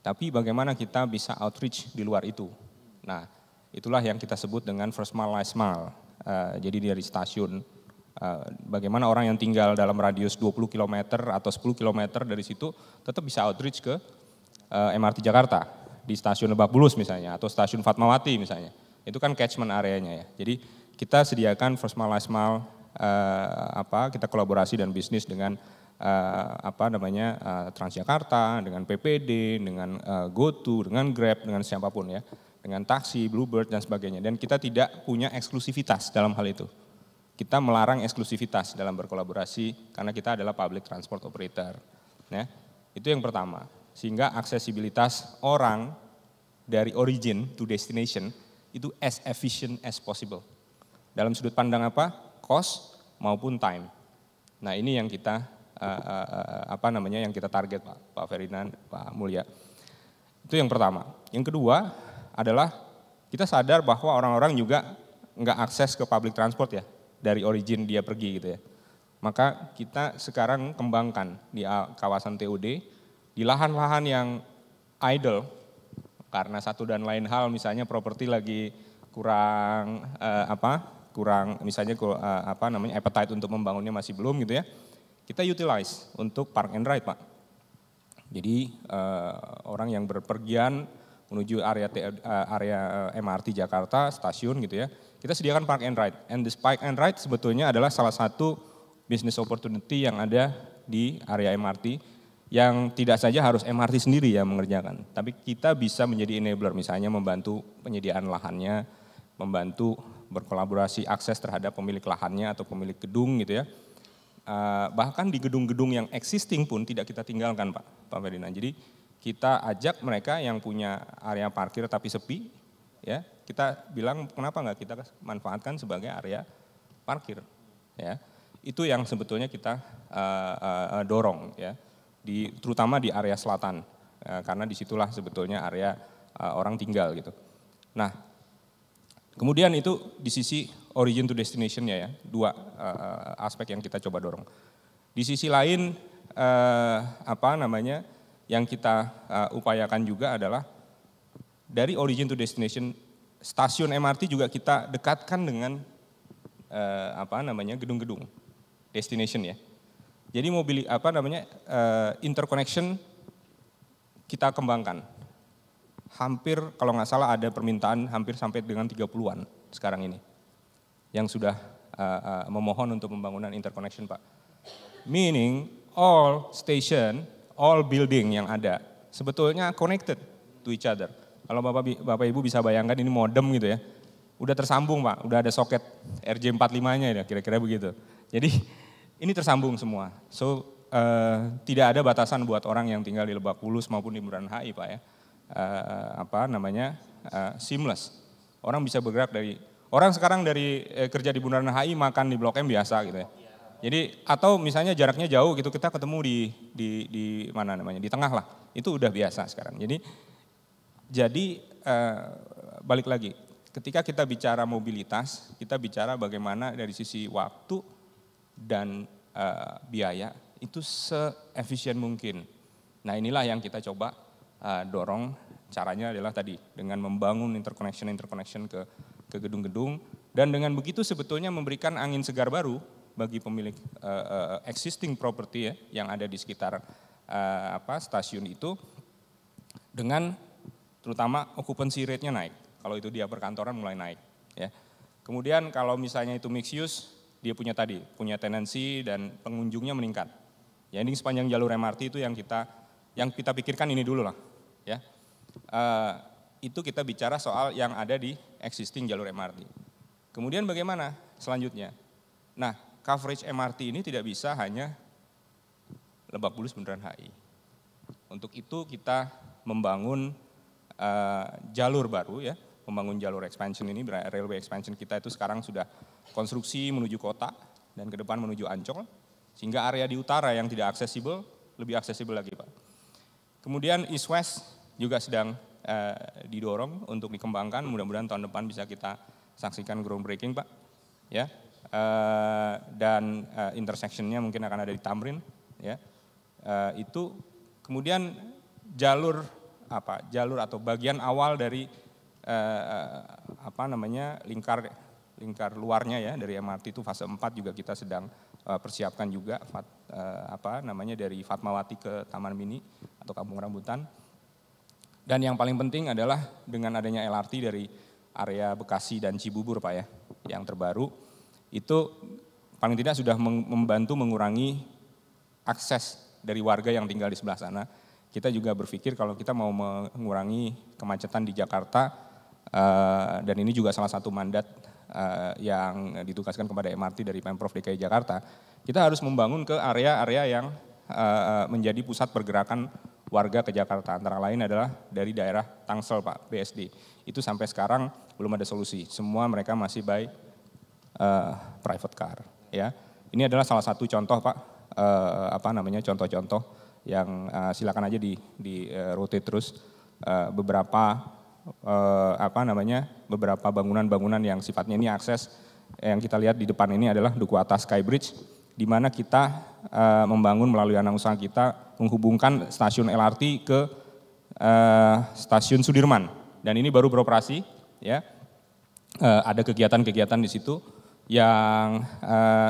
Tapi bagaimana kita bisa outreach di luar itu. Nah itulah yang kita sebut dengan first mile, last mile. Jadi dari stasiun, bagaimana orang yang tinggal dalam radius 20 km atau 10 km dari situ tetap bisa outreach ke MRT Jakarta. Di stasiun Lebak Bulus misalnya, atau stasiun Fatmawati misalnya. Itu kan catchment areanya ya. Jadi kita sediakan first mile, last mile, kita kolaborasi dan bisnis dengan Transjakarta, dengan PPD, dengan GoTo, dengan Grab, dengan siapapun ya, dengan taksi, Bluebird dan sebagainya. Dan kita tidak punya eksklusivitas dalam hal itu. Kita melarang eksklusivitas dalam berkolaborasi karena kita adalah public transport operator. Ya, itu yang pertama. Sehingga aksesibilitas orang dari origin to destination itu as efficient as possible. Dalam sudut pandang apa? Cost maupun time. Nah ini yang kita yang kita target Pak Ferdinand, Pak Mulya. Itu yang pertama. Yang kedua adalah kita sadar bahwa orang-orang juga nggak akses ke public transport ya dari origin dia pergi gitu ya. Maka kita sekarang kembangkan di kawasan TOD di lahan-lahan yang idle karena satu dan lain hal, misalnya properti lagi kurang appetite untuk membangunnya masih belum gitu ya. Kita utilize untuk park and ride Pak. Jadi orang yang berpergian menuju area MRT Jakarta, stasiun gitu ya, kita sediakan park and ride. And this park and ride sebetulnya adalah salah satu business opportunity yang ada di area MRT, yang tidak saja harus MRT sendiri yang mengerjakan, tapi kita bisa menjadi enabler, misalnya membantu penyediaan lahannya, membantu berkolaborasi akses terhadap pemilik lahannya atau pemilik gedung gitu ya. Bahkan di gedung-gedung yang existing pun tidak kita tinggalkan Pak Ferdinand. Jadi kita ajak mereka yang punya area parkir tapi sepi, ya kita bilang kenapa nggak kita manfaatkan sebagai area parkir, ya itu yang sebetulnya kita dorong ya. Terutama di area selatan, karena disitulah sebetulnya area orang tinggal gitu. Nah, kemudian itu di sisi origin to destination-nya ya, dua aspek yang kita coba dorong. Di sisi lain, yang kita upayakan juga adalah dari origin to destination, stasiun MRT juga kita dekatkan dengan gedung-gedung destination ya. Jadi interconnection kita kembangkan. Hampir kalau nggak salah ada permintaan hampir sampai dengan 30-an sekarang ini. Yang sudah memohon untuk pembangunan interconnection Pak. Meaning all station, all building yang ada sebetulnya connected to each other. Kalau Bapak Ibu bisa bayangkan ini modem gitu ya. Udah tersambung Pak, udah ada soket RJ45-nya ya kira-kira begitu. Jadi ini tersambung semua, so tidak ada batasan buat orang yang tinggal di Lebak Bulus maupun di Bundaran HI Pak ya, seamless. Orang bisa bergerak orang sekarang dari kerja di Bundaran HI makan di Blok M biasa gitu ya. Jadi atau misalnya jaraknya jauh gitu kita ketemu di tengah lah, itu udah biasa sekarang. Jadi balik lagi, ketika kita bicara mobilitas, kita bicara bagaimana dari sisi waktu dan biaya itu se-efisien mungkin. Nah inilah yang kita coba dorong, caranya adalah tadi dengan membangun interconnection ke gedung-gedung, dan dengan begitu sebetulnya memberikan angin segar baru bagi pemilik existing property ya, yang ada di sekitar stasiun itu, dengan terutama occupancy rate-nya naik. Kalau itu dia perkantoran mulai naik ya. Kemudian kalau misalnya itu mixed use, dia punya tenancy dan pengunjungnya meningkat. Ya ini sepanjang jalur MRT itu yang kita pikirkan ini dulu lah, ya. Itu kita bicara soal yang ada di existing jalur MRT. Kemudian bagaimana selanjutnya? Nah, coverage MRT ini tidak bisa hanya Lebak Bulus Bundaran HI. Untuk itu kita membangun jalur baru ya. Membangun jalur expansion ini, railway expansion kita itu sekarang sudah konstruksi menuju kota dan ke depan menuju Ancol, sehingga area di utara yang tidak aksesibel lebih aksesibel lagi Pak. Kemudian East West juga sedang didorong untuk dikembangkan, mudah-mudahan tahun depan bisa kita saksikan groundbreaking Pak. ya, dan intersectionnya mungkin akan ada di Tamrin, ya. Itu kemudian jalur atau bagian awal dari lingkar luarnya ya dari MRT itu fase 4 juga kita sedang persiapkan juga dari Fatmawati ke Taman Mini atau Kampung Rambutan. Dan yang paling penting adalah dengan adanya LRT dari area Bekasi dan Cibubur Pak ya, yang terbaru itu paling tidak sudah membantu mengurangi akses dari warga yang tinggal di sebelah sana. Kita juga berpikir kalau kita mau mengurangi kemacetan di Jakarta, dan ini juga salah satu mandat yang ditugaskan kepada MRT dari Pemprov DKI Jakarta, kita harus membangun ke area-area yang menjadi pusat pergerakan warga ke Jakarta. Antara lain adalah dari daerah Tangsel Pak, BSD. Itu sampai sekarang belum ada solusi. Semua mereka masih by private car. Ya, ini adalah salah satu contoh Pak, contoh-contoh yang silakan aja di rotate terus beberapa bangunan-bangunan yang sifatnya ini akses yang kita lihat di depan ini adalah Duku Atas Skybridge, di mana kita membangun melalui anak usaha kita menghubungkan stasiun LRT ke stasiun Sudirman, dan ini baru beroperasi ya. Ada kegiatan-kegiatan di situ yang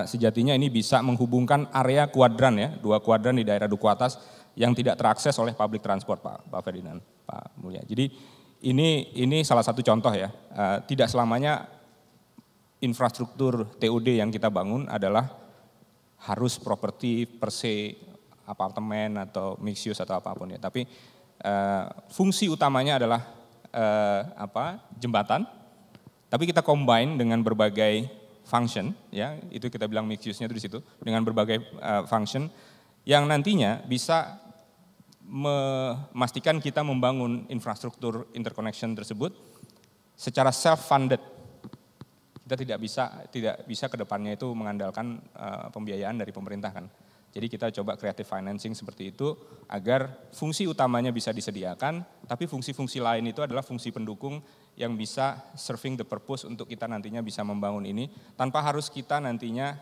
sejatinya ini bisa menghubungkan area kuadran ya, 2 kuadran di daerah Duku Atas yang tidak terakses oleh public transport Pak Ferdinand, Pak Mulya. Jadi ini salah satu contoh ya, tidak selamanya infrastruktur TOD yang kita bangun adalah harus properti per se, apartemen atau mixed use atau apapun ya. Tapi fungsi utamanya adalah jembatan, tapi kita combine dengan berbagai function ya, itu kita bilang mixed use-nya itu di situ, dengan berbagai function yang nantinya bisa memastikan kita membangun infrastruktur interconnection tersebut secara self-funded. Kita tidak bisa ke depannya itu mengandalkan pembiayaan dari pemerintah kan. Jadi kita coba creative financing seperti itu agar fungsi utamanya bisa disediakan, tapi fungsi-fungsi lain itu adalah fungsi pendukung yang bisa serving the purpose untuk kita nantinya bisa membangun ini tanpa harus kita nantinya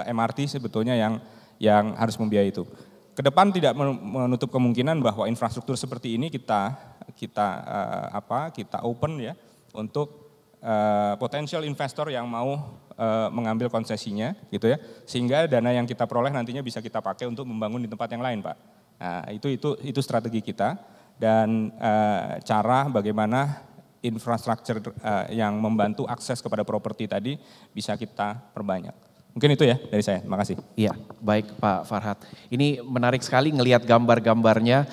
MRT sebetulnya yang harus membiayai itu. Kedepan tidak menutup kemungkinan bahwa infrastruktur seperti ini kita open ya untuk potensial investor yang mau mengambil konsesinya gitu ya, sehingga dana yang kita peroleh nantinya bisa kita pakai untuk membangun di tempat yang lain Pak. Nah, itu strategi kita dan cara bagaimana infrastruktur yang membantu akses kepada properti tadi bisa kita perbanyak. Mungkin itu ya dari saya, terima kasih. Iya, baik Pak Farhad. Ini menarik sekali ngelihat gambar-gambarnya.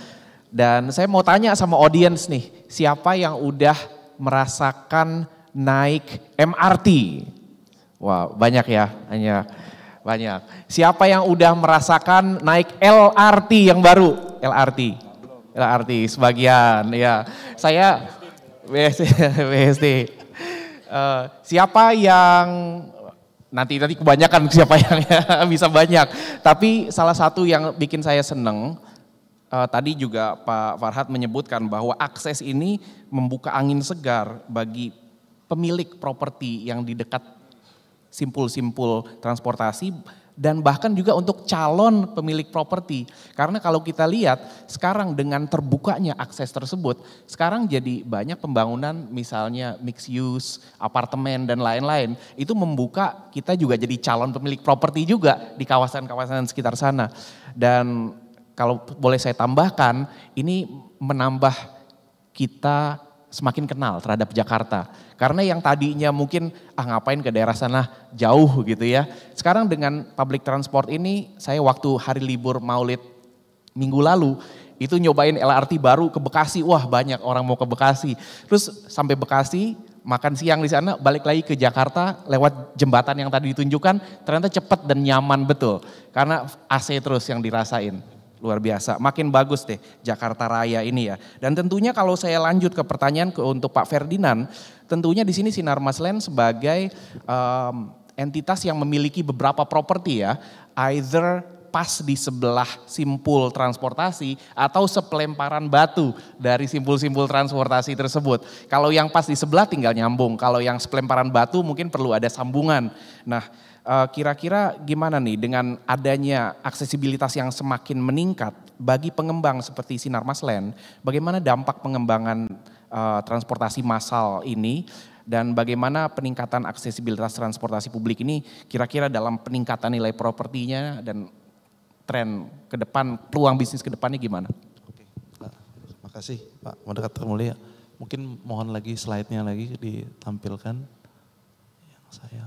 Dan saya mau tanya sama audiens nih, siapa yang udah merasakan naik MRT? Wah, banyak ya, banyak. Siapa yang udah merasakan naik LRT yang baru? LRT sebagian ya. Saya BSD. Siapa yang nanti kebanyakan siapa yang bisa banyak. Tapi salah satu yang bikin saya seneng, tadi juga Pak Farhad menyebutkan bahwa akses ini membuka angin segar bagi pemilik properti yang di dekat simpul-simpul transportasi dan bahkan juga untuk calon pemilik properti. Karena kalau kita lihat sekarang dengan terbukanya akses tersebut, sekarang jadi banyak pembangunan misalnya mixed use, apartemen dan lain-lain. Itu membuka kita juga jadi calon pemilik properti juga di kawasan-kawasan sekitar sana. Dan kalau boleh saya tambahkan, ini menambah kita semakin kenal terhadap Jakarta. Karena yang tadinya mungkin ngapain ke daerah sana jauh gitu ya. Sekarang dengan public transport ini, saya waktu hari libur Maulid minggu lalu itu nyobain LRT baru ke Bekasi. Wah, banyak orang mau ke Bekasi. Terus sampai Bekasi makan siang di sana, balik lagi ke Jakarta lewat jembatan yang tadi ditunjukkan, ternyata cepat dan nyaman betul. Karena AC terus yang dirasain. Luar biasa, makin bagus deh Jakarta Raya ini ya. Dan tentunya kalau saya lanjut ke pertanyaan untuk Pak Ferdinand, tentunya di sini Sinarmasland sebagai entitas yang memiliki beberapa properti ya, either pas di sebelah simpul transportasi atau sepelemparan batu dari simpul-simpul transportasi tersebut. Kalau yang pas di sebelah tinggal nyambung, kalau yang sepelemparan batu mungkin perlu ada sambungan. Nah, kira-kira gimana nih dengan adanya aksesibilitas yang semakin meningkat bagi pengembang seperti Sinar Masland, bagaimana dampak pengembangan transportasi massal ini dan bagaimana peningkatan aksesibilitas transportasi publik ini kira-kira dalam peningkatan nilai propertinya dan tren ke depan, peluang bisnis ke depannya gimana? Oke, terima kasih Pak Moderator mulia. Mungkin mohon lagi slide-nya lagi ditampilkan. Yang saya...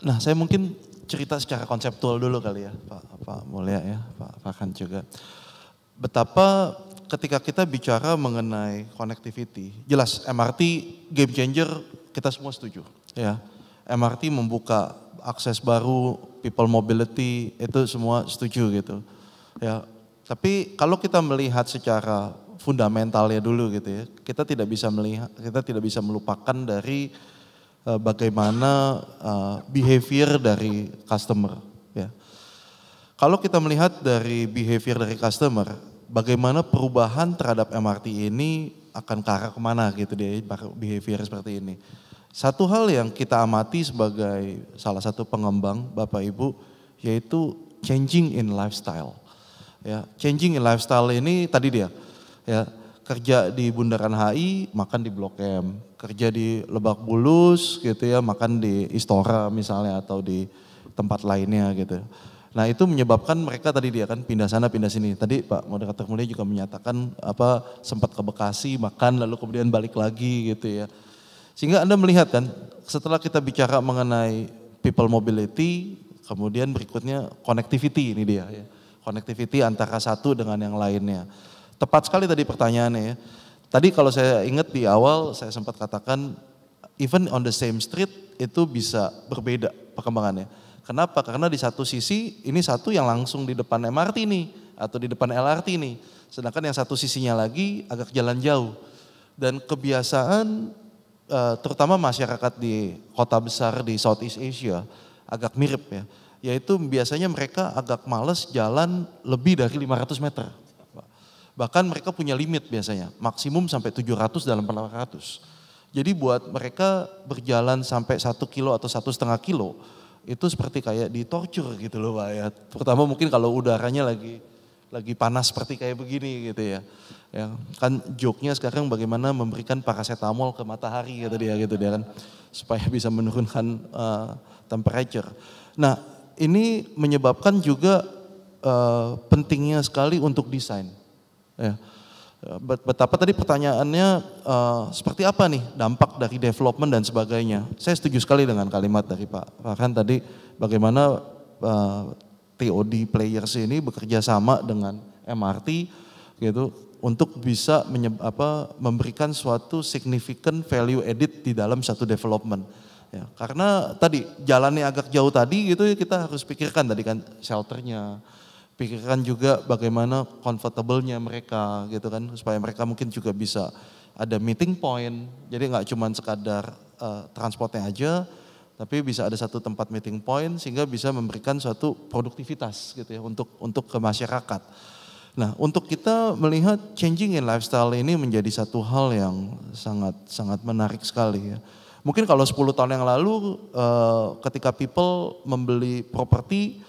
Nah, saya mungkin cerita secara konseptual dulu kali ya, Pak Mulia ya, Pak Farhan juga. Betapa ketika kita bicara mengenai connectivity, jelas MRT game changer, kita semua setuju. Ya, MRT membuka akses baru, people mobility, itu semua setuju gitu. Ya, tapi kalau kita melihat secara fundamentalnya dulu gitu ya, kita tidak bisa melupakan dari bagaimana behavior dari customer. Ya. Kalau kita melihat dari behavior dari customer, bagaimana perubahan terhadap MRT ini akan ke arah kemana gitu deh, behavior seperti ini. Satu hal yang kita amati sebagai salah satu pengembang Bapak Ibu, yaitu changing in lifestyle. Ya, changing in lifestyle ini tadi dia, ya, kerja di Bundaran HI, makan di Blok M. Kerja di Lebak Bulus gitu ya, makan di Istora misalnya atau di tempat lainnya gitu. Nah itu menyebabkan mereka tadi dia kan pindah sana pindah sini. Tadi Pak Moderator mulia juga menyatakan sempat ke Bekasi makan lalu kemudian balik lagi gitu ya. Sehingga Anda melihat kan setelah kita bicara mengenai people mobility, kemudian berikutnya connectivity ini dia ya. Connectivity antara satu dengan yang lainnya. Tepat sekali tadi pertanyaannya ya. Tadi kalau saya ingat di awal saya sempat katakan even on the same street itu bisa berbeda perkembangannya. Kenapa? Karena di satu sisi ini satu yang langsung di depan MRT nih atau di depan LRT nih. Sedangkan yang satu sisinya lagi agak jalan jauh. Dan kebiasaan terutama masyarakat di kota besar di Southeast Asia agak mirip ya. Yaitu biasanya mereka agak males jalan lebih dari 500 meter. Bahkan mereka punya limit biasanya, maksimum sampai 700 dalam 800. Jadi buat mereka berjalan sampai 1 kilo atau 1,5 kilo, itu seperti kayak ditorture gitu loh Pak ya. Terutama mungkin kalau udaranya lagi panas seperti kayak begini gitu ya. Ya kan joke-nya sekarang bagaimana memberikan paracetamol ke matahari gitu dia kan. Supaya bisa menurunkan temperature. Nah ini menyebabkan juga pentingnya sekali untuk desain. Ya. Betapa tadi pertanyaannya seperti apa nih dampak dari development dan sebagainya. Saya setuju sekali dengan kalimat dari Pak Farhan tadi bagaimana TOD players ini bekerja sama dengan MRT gitu untuk bisa memberikan suatu significant value added di dalam satu development. Ya, karena tadi jalannya agak jauh tadi gitu kita harus pikirkan tadi kan shelternya. Pikirkan juga bagaimana comfortable-nya mereka gitu kan supaya mereka mungkin juga bisa ada meeting point jadi nggak cuma sekadar transportnya aja tapi bisa ada satu tempat meeting point sehingga bisa memberikan suatu produktivitas gitu ya untuk ke masyarakat. Nah untuk kita melihat changing in lifestyle ini menjadi satu hal yang sangat menarik sekali ya. Mungkin kalau 10 tahun yang lalu ketika people membeli properti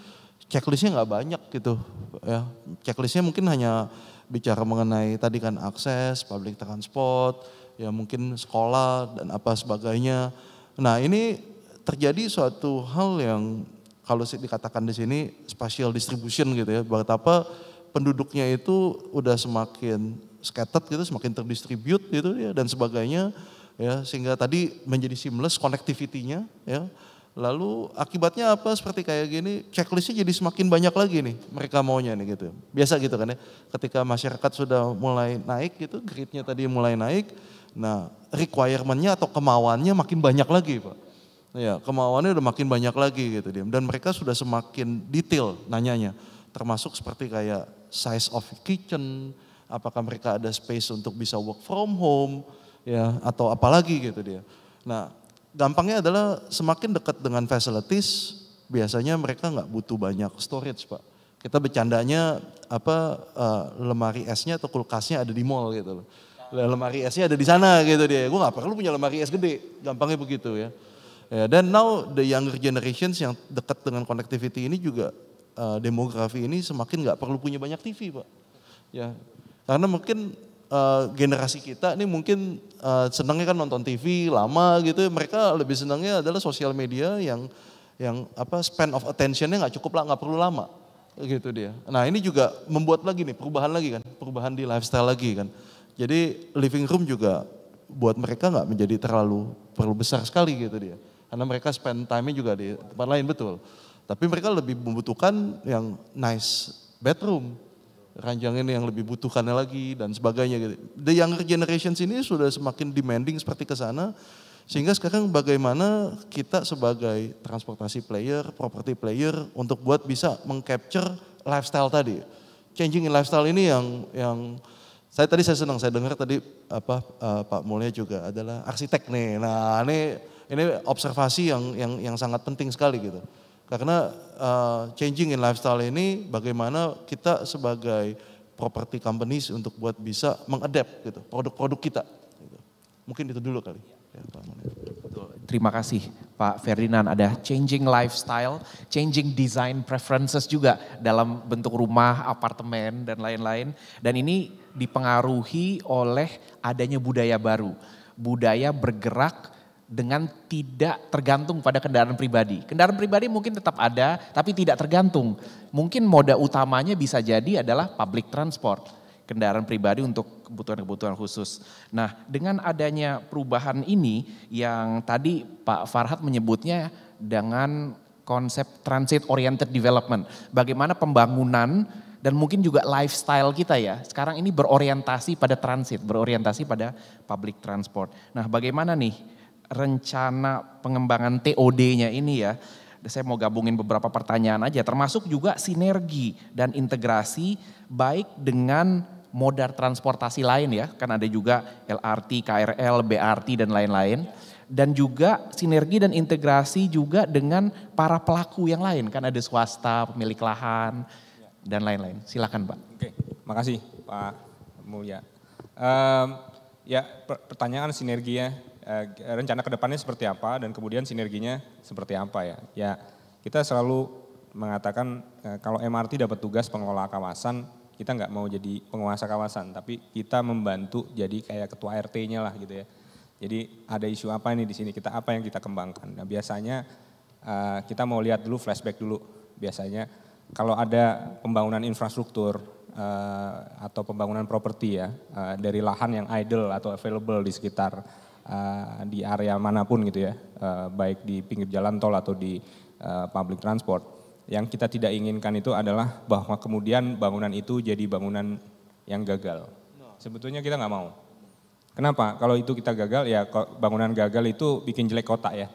checklistnya nggak banyak gitu ya. Checklistnya mungkin hanya bicara mengenai tadi kan akses, public transport, ya mungkin sekolah dan apa sebagainya. Nah ini terjadi suatu hal yang kalau dikatakan di sini spatial distribution gitu ya. Betapa penduduknya itu udah semakin scattered gitu, semakin terdistribute gitu ya dan sebagainya ya. Sehingga tadi menjadi seamless connectivity-nya ya. Lalu akibatnya apa seperti kayak gini checklistnya jadi semakin banyak lagi nih mereka maunya nih gitu. Biasa gitu kan ya ketika masyarakat sudah mulai naik gitu gridnya tadi mulai naik. Nah requirement-nya atau kemauannya makin banyak lagi Pak. Ya kemauannya udah makin banyak lagi gitu dia. Dan mereka sudah semakin detail nanyanya. Termasuk seperti kayak size of kitchen. Apakah mereka ada space untuk bisa work from home ya atau apalagi gitu dia. Nah gampangnya adalah semakin dekat dengan facilities, biasanya mereka nggak butuh banyak storage, Pak. Kita bercandanya lemari esnya atau kulkasnya ada di mall gitu loh. Lemari esnya ada di sana gitu dia. Gue nggak perlu punya lemari es gede, gampangnya begitu ya. Dan now the younger generations yang dekat dengan connectivity ini juga demografi ini semakin nggak perlu punya banyak TV, Pak. Ya, karena mungkin generasi kita ini mungkin senangnya kan nonton TV lama gitu, mereka lebih senangnya adalah sosial media yang span of attentionnya nggak cukup lah, nggak perlu lama gitu dia. Nah ini juga membuat lagi nih perubahan di lifestyle lagi kan. Jadi living room juga buat mereka nggak menjadi perlu besar sekali gitu dia, karena mereka spend time-nya juga di tempat lain, betul. Tapi mereka lebih membutuhkan yang nice bedroom, ranjang ini yang lebih butuhkannya lagi dan sebagainya gitu. The younger generations ini sudah semakin demanding seperti ke sana, sehingga sekarang bagaimana kita sebagai transportasi player, property player untuk buat bisa mengcapture lifestyle tadi. Changing in lifestyle ini yang saya senang, saya dengar tadi Pak Mulya juga adalah arsitek nih. Nah ini observasi yang sangat penting sekali gitu. Karena changing in lifestyle ini bagaimana kita sebagai property companies untuk buat bisa mengadapt gitu produk-produk kita. Gitu. Mungkin itu dulu kali. Ya, Pak Mulya. Terima kasih Pak Ferdinand. Ada changing lifestyle, changing design preferences juga dalam bentuk rumah, apartemen dan lain-lain. Dan ini dipengaruhi oleh adanya budaya baru. Budaya bergerak dengan tidak tergantung pada kendaraan pribadi. Kendaraan pribadi mungkin tetap ada, tapi tidak tergantung. Mungkin moda utamanya bisa jadi adalah public transport. Kendaraan pribadi untuk kebutuhan-kebutuhan khusus. Nah, dengan adanya perubahan ini yang tadi Pak Farhad menyebutnya dengan konsep transit oriented development. Bagaimana pembangunan dan mungkin juga lifestyle kita ya, sekarang ini berorientasi pada transit, berorientasi pada public transport. Nah, bagaimana nih rencana pengembangan TOD-nya ini ya, saya mau gabungin beberapa pertanyaan aja, termasuk juga sinergi dan integrasi baik dengan moda transportasi lain ya, kan ada juga LRT, KRL, BRT dan lain-lain. Dan juga sinergi dan integrasi juga dengan para pelaku yang lain, kan ada swasta, pemilik lahan dan lain-lain. Silakan Pak. Oke, makasih Pak Mulya. Ya pertanyaan sinergi ya. Rencana kedepannya seperti apa dan kemudian sinerginya seperti apa ya. Ya kita selalu mengatakan kalau MRT dapat tugas pengelola kawasan, kita nggak mau jadi penguasa kawasan, tapi kita membantu jadi kayak ketua RT-nya lah gitu ya. Jadi ada isu apa nih di sini, apa yang kita kembangkan. Nah biasanya kita mau lihat dulu, flashback dulu. Biasanya kalau ada pembangunan infrastruktur atau pembangunan properti ya, dari lahan yang idle atau available di sekitar di area manapun gitu ya, baik di pinggir jalan tol atau di public transport. Yang kita tidak inginkan itu adalah bahwa kemudian bangunan itu jadi bangunan yang gagal. Sebetulnya kita nggak mau. Kenapa? Kalau itu kita gagal ya bangunan gagal itu bikin jelek kota ya.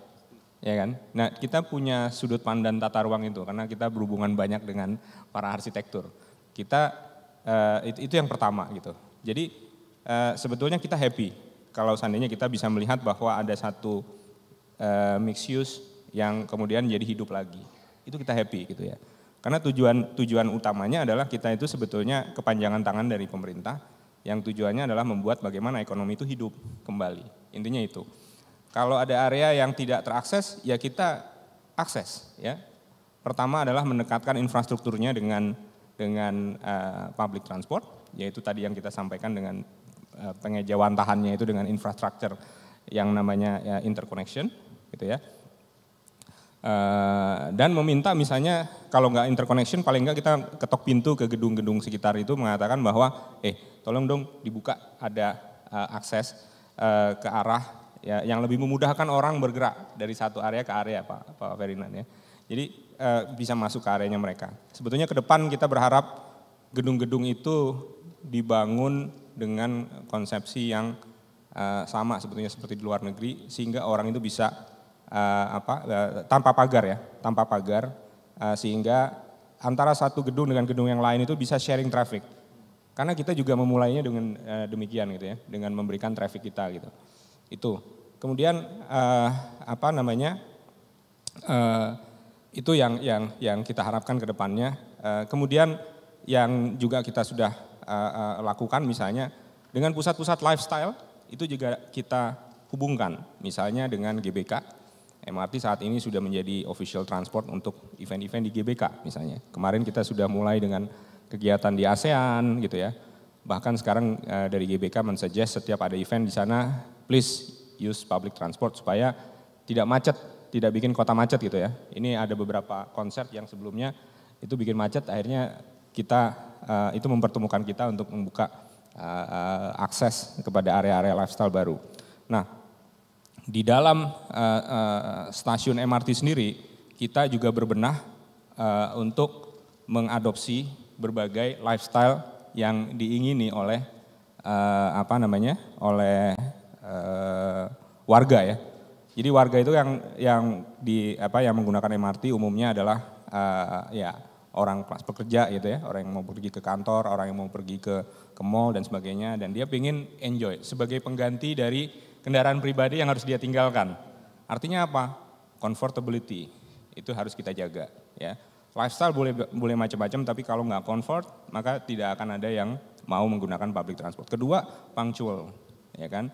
Ya kan? Nah kita punya sudut pandang tata ruang itu karena kita berhubungan banyak dengan para arsitektur. Kita itu yang pertama gitu. Jadi sebetulnya kita happy kalau seandainya kita bisa melihat bahwa ada satu mixed use yang kemudian jadi hidup lagi. Itu kita happy gitu ya. Karena tujuan utamanya adalah kita itu sebetulnya kepanjangan tangan dari pemerintah yang tujuannya adalah membuat bagaimana ekonomi itu hidup kembali. Intinya itu. Kalau ada area yang tidak terakses ya kita akses ya. Pertama adalah mendekatkan infrastrukturnya dengan public transport, yaitu tadi yang kita sampaikan dengan pengejawantahannya itu dengan infrastruktur yang namanya interconnection gitu ya. Dan meminta misalnya kalau nggak interconnection paling nggak kita ketok pintu ke gedung-gedung sekitar itu mengatakan bahwa tolong dong dibuka ada akses ke arah ya, yang lebih memudahkan orang bergerak dari satu area ke area Pak Ferdinand ya. Jadi bisa masuk ke areanya mereka. Sebetulnya ke depan kita berharap gedung-gedung itu dibangun dengan konsepsi yang sama sebetulnya seperti di luar negeri sehingga orang itu bisa tanpa pagar sehingga antara satu gedung dengan gedung yang lain itu bisa sharing traffic. Karena kita juga memulainya dengan demikian gitu ya, dengan memberikan traffic kita gitu. Itu. Kemudian apa namanya itu yang kita harapkan ke depannya. Kemudian yang juga kita sudah lakukan misalnya dengan pusat-pusat lifestyle itu juga kita hubungkan, misalnya dengan GBK. MRT saat ini sudah menjadi official transport untuk event-event di GBK misalnya. Kemarin kita sudah mulai dengan kegiatan di ASEAN gitu ya. Bahkan sekarang dari GBK mensuggest setiap ada event di sana, please use public transport supaya tidak macet, tidak bikin kota macet gitu ya. Ini ada beberapa konsep yang sebelumnya itu bikin macet, akhirnya kita itu mempertemukan kita untuk membuka akses kepada area-area lifestyle baru. Nah, di dalam stasiun MRT sendiri kita juga berbenah untuk mengadopsi berbagai lifestyle yang diingini oleh oleh warga ya. Jadi warga itu yang menggunakan MRT umumnya adalah ya orang kelas pekerja gitu ya, orang yang mau pergi ke kantor, orang yang mau pergi ke mall dan sebagainya, dan dia pengen enjoy sebagai pengganti dari kendaraan pribadi yang harus dia tinggalkan. Artinya apa? Comfortability itu harus kita jaga ya. Lifestyle boleh macam-macam, tapi kalau nggak comfort maka tidak akan ada yang mau menggunakan public transport. Kedua, punctual ya kan.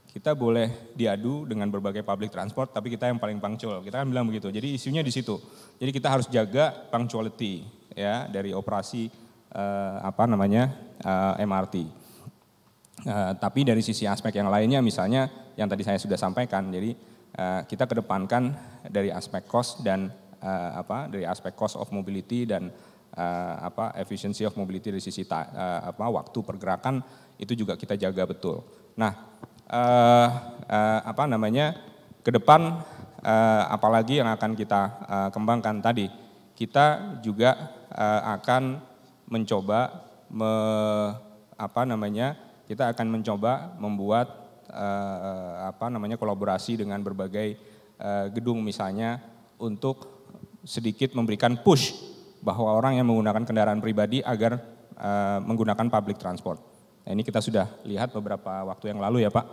Kita boleh diadu dengan berbagai public transport, tapi kita yang paling punctual. Kita kan bilang begitu. Jadi isunya di situ. Jadi kita harus jaga punctuality ya dari operasi MRT. Tapi dari sisi aspek yang lainnya, misalnya yang tadi saya sudah sampaikan, jadi kita kedepankan dari aspek cost dan dari aspek cost of mobility dan efficiency of mobility dari sisi waktu pergerakan itu juga kita jaga betul. Nah, ke depan apalagi yang akan kita kembangkan tadi, kita juga akan mencoba kita akan mencoba membuat kolaborasi dengan berbagai gedung misalnya untuk sedikit memberikan push bahwa orang yang menggunakan kendaraan pribadi agar menggunakan public transport. Nah, ini kita sudah lihat beberapa waktu yang lalu ya Pak,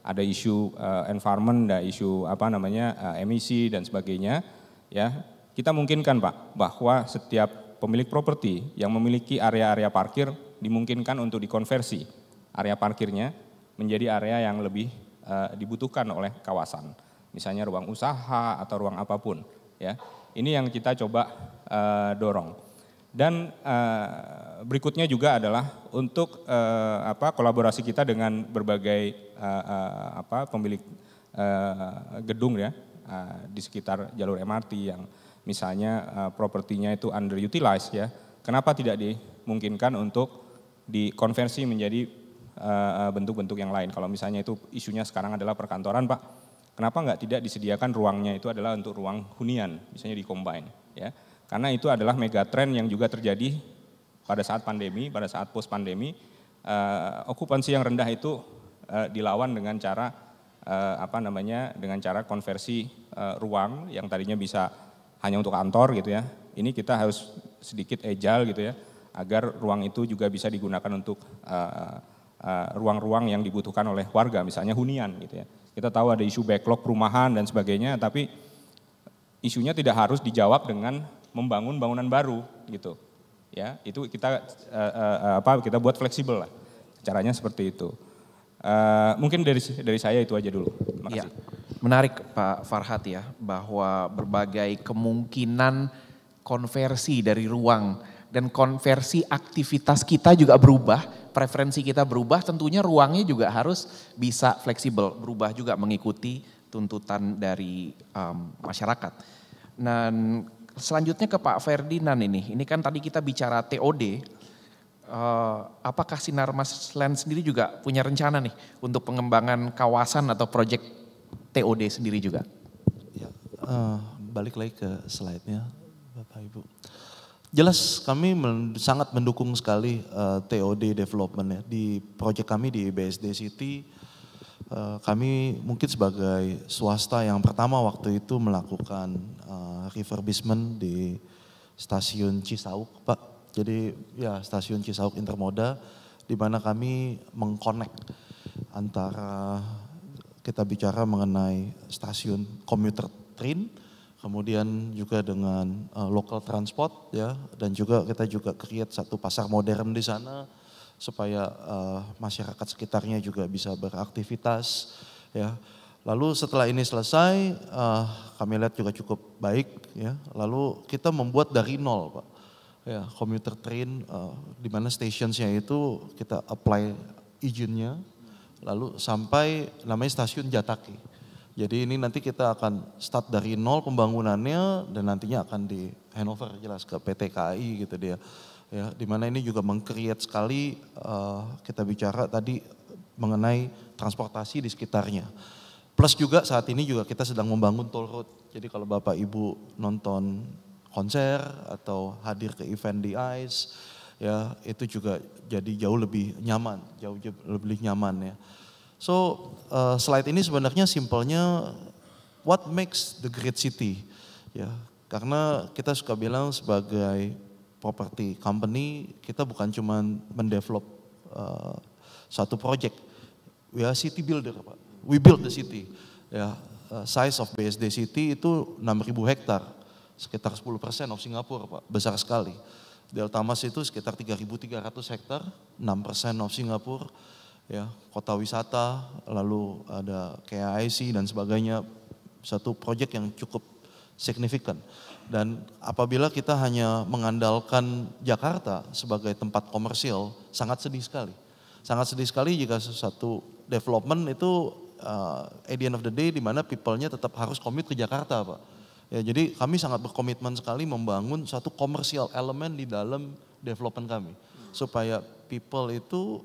ada isu environment, ada isu emisi dan sebagainya ya. Kita mungkinkan Pak bahwa setiap pemilik properti yang memiliki area-area parkir dimungkinkan untuk dikonversi area parkirnya menjadi area yang lebih dibutuhkan oleh kawasan. Misalnya ruang usaha atau ruang apapun ya. Ini yang kita coba dorong. Dan berikutnya juga adalah untuk kolaborasi kita dengan berbagai pemilik gedung ya di sekitar jalur MRT yang misalnya propertinya itu underutilized ya. Kenapa tidak dimungkinkan untuk dikonversi menjadi bentuk-bentuk yang lain? Kalau misalnya itu isunya sekarang adalah perkantoran Pak, kenapa nggak tidak disediakan ruangnya itu adalah untuk ruang hunian, misalnya di-combine ya. Karena itu adalah megatrend yang juga terjadi pada saat pandemi, pada saat post pandemi, okupansi yang rendah itu dilawan dengan cara dengan cara konversi ruang yang tadinya bisa hanya untuk kantor gitu ya. Ini kita harus sedikit agile gitu ya, agar ruang itu juga bisa digunakan untuk ruang-ruang yang dibutuhkan oleh warga, misalnya hunian gitu ya. Kita tahu ada isu backlog perumahan dan sebagainya, tapi isunya tidak harus dijawab dengan membangun bangunan baru gitu. Ya, itu kita buat fleksibel lah. Caranya seperti itu. Mungkin dari saya itu aja dulu. Makasih. Ya, menarik Pak Farhad ya, bahwa berbagai kemungkinan konversi dari ruang dan konversi aktivitas kita juga berubah, preferensi kita berubah, tentunya ruangnya juga harus bisa fleksibel, berubah juga mengikuti tuntutan dari masyarakat. Dan selanjutnya ke Pak Ferdinand ini kan tadi kita bicara TOD, apakah Sinar Masland sendiri juga punya rencana nih untuk pengembangan kawasan atau proyek TOD sendiri juga? Ya, balik lagi ke slide-nya Bapak Ibu. Jelas kami sangat mendukung sekali TOD development ya. Di proyek kami di BSD City, kami mungkin sebagai swasta yang pertama waktu itu melakukan refurbishment di stasiun Cisauk Pak. Jadi ya stasiun Cisauk Intermoda, di mana kami mengkonek antara kita bicara mengenai stasiun komuter train, kemudian juga dengan local transport ya, dan juga kita juga create satu pasar modern di sana supaya masyarakat sekitarnya juga bisa beraktivitas ya. Lalu setelah ini selesai, kami lihat juga cukup baik ya. Lalu kita membuat dari nol, Pak. Ya, commuter train di mana stationsnya itu kita apply izinnya, lalu sampai namanya stasiun Jatake. Jadi ini nanti kita akan start dari nol pembangunannya dan nantinya akan di handover jelas ke PT KAI gitu dia. Ya, di mana ini juga meng-create sekali kita bicara tadi mengenai transportasi di sekitarnya. Plus juga saat ini juga kita sedang membangun toll road. Jadi kalau Bapak Ibu nonton konser atau hadir ke event di ICE, ya itu juga jadi jauh lebih nyaman, jauh lebih nyaman ya. So slide ini sebenarnya simpelnya what makes the great city ya. Karena kita suka bilang sebagai property company kita bukan cuma mendevelop satu project, we are city builder Pak. We build the city, ya size of BSD City itu 6.000 hektar, sekitar 10% of Singapura Pak, besar sekali. Delta Mas itu sekitar 3.300 hektar, 6% of Singapura, ya kota wisata, lalu ada KAIC dan sebagainya, satu proyek yang cukup signifikan. Dan apabila kita hanya mengandalkan Jakarta sebagai tempat komersial, sangat sedih sekali. Sangat sedih sekali jika satu development itu at the end of the day di mana people-nya tetap harus commute ke Jakarta Pak. Ya, jadi kami sangat berkomitmen sekali membangun satu komersial elemen di dalam development kami. Supaya people itu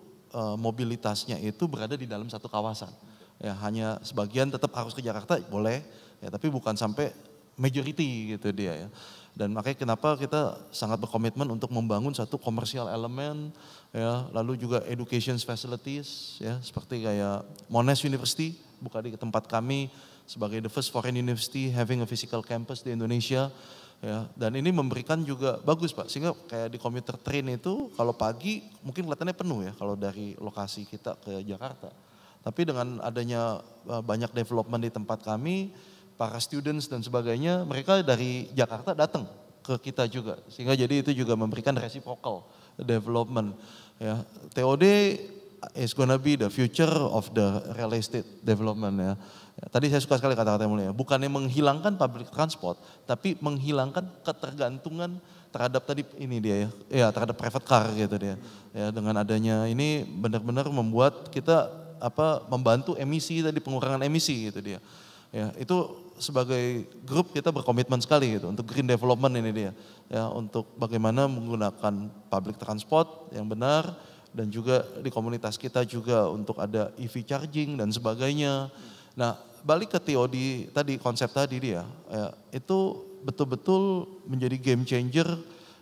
mobilitasnya itu berada di dalam satu kawasan. Ya, hanya sebagian tetap harus ke Jakarta boleh, ya, tapi bukan sampai majority gitu dia ya. Dan makanya kenapa kita sangat berkomitmen untuk membangun satu komersial elemen, ya, lalu juga education facilities, ya, seperti kayak Monash University buka di tempat kami sebagai the first foreign university having a physical campus di Indonesia, ya, dan ini memberikan juga bagus Pak, sehingga kayak di commuter train itu kalau pagi mungkin kelihatannya penuh ya kalau dari lokasi kita ke Jakarta, tapi dengan adanya banyak development di tempat kami, para students dan sebagainya, mereka dari Jakarta datang ke kita juga. Sehingga jadi itu juga memberikan reciprocal development. Ya, TOD is gonna be the future of the real estate development ya. Ya, tadi saya suka sekali kata-kata mulia, bukannya menghilangkan public transport, tapi menghilangkan ketergantungan terhadap tadi ini dia ya terhadap private car gitu dia. Ya, dengan adanya ini benar-benar membuat kita membantu emisi tadi, pengurangan emisi gitu dia. Ya, itu sebagai grup kita berkomitmen sekali gitu untuk green development ini dia. Ya, untuk bagaimana menggunakan public transport yang benar dan juga di komunitas kita juga untuk ada EV charging dan sebagainya. Nah, balik ke TOD tadi, konsep tadi dia, ya, itu betul-betul menjadi game changer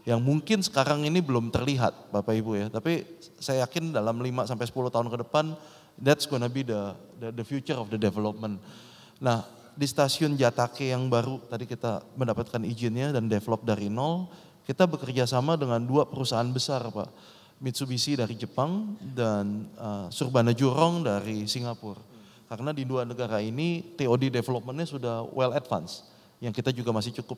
yang mungkin sekarang ini belum terlihat Bapak Ibu ya. Tapi saya yakin dalam 5 sampai 10 tahun ke depan that's gonna be the future of the development. Nah, di stasiun Jatake yang baru tadi kita mendapatkan izinnya dan develop dari nol, kita bekerja sama dengan 2 perusahaan besar Pak. Mitsubishi dari Jepang dan Surbana Jurong dari Singapura. Karena di 2 negara ini TOD developmentnya sudah well advanced. Yang kita juga masih cukup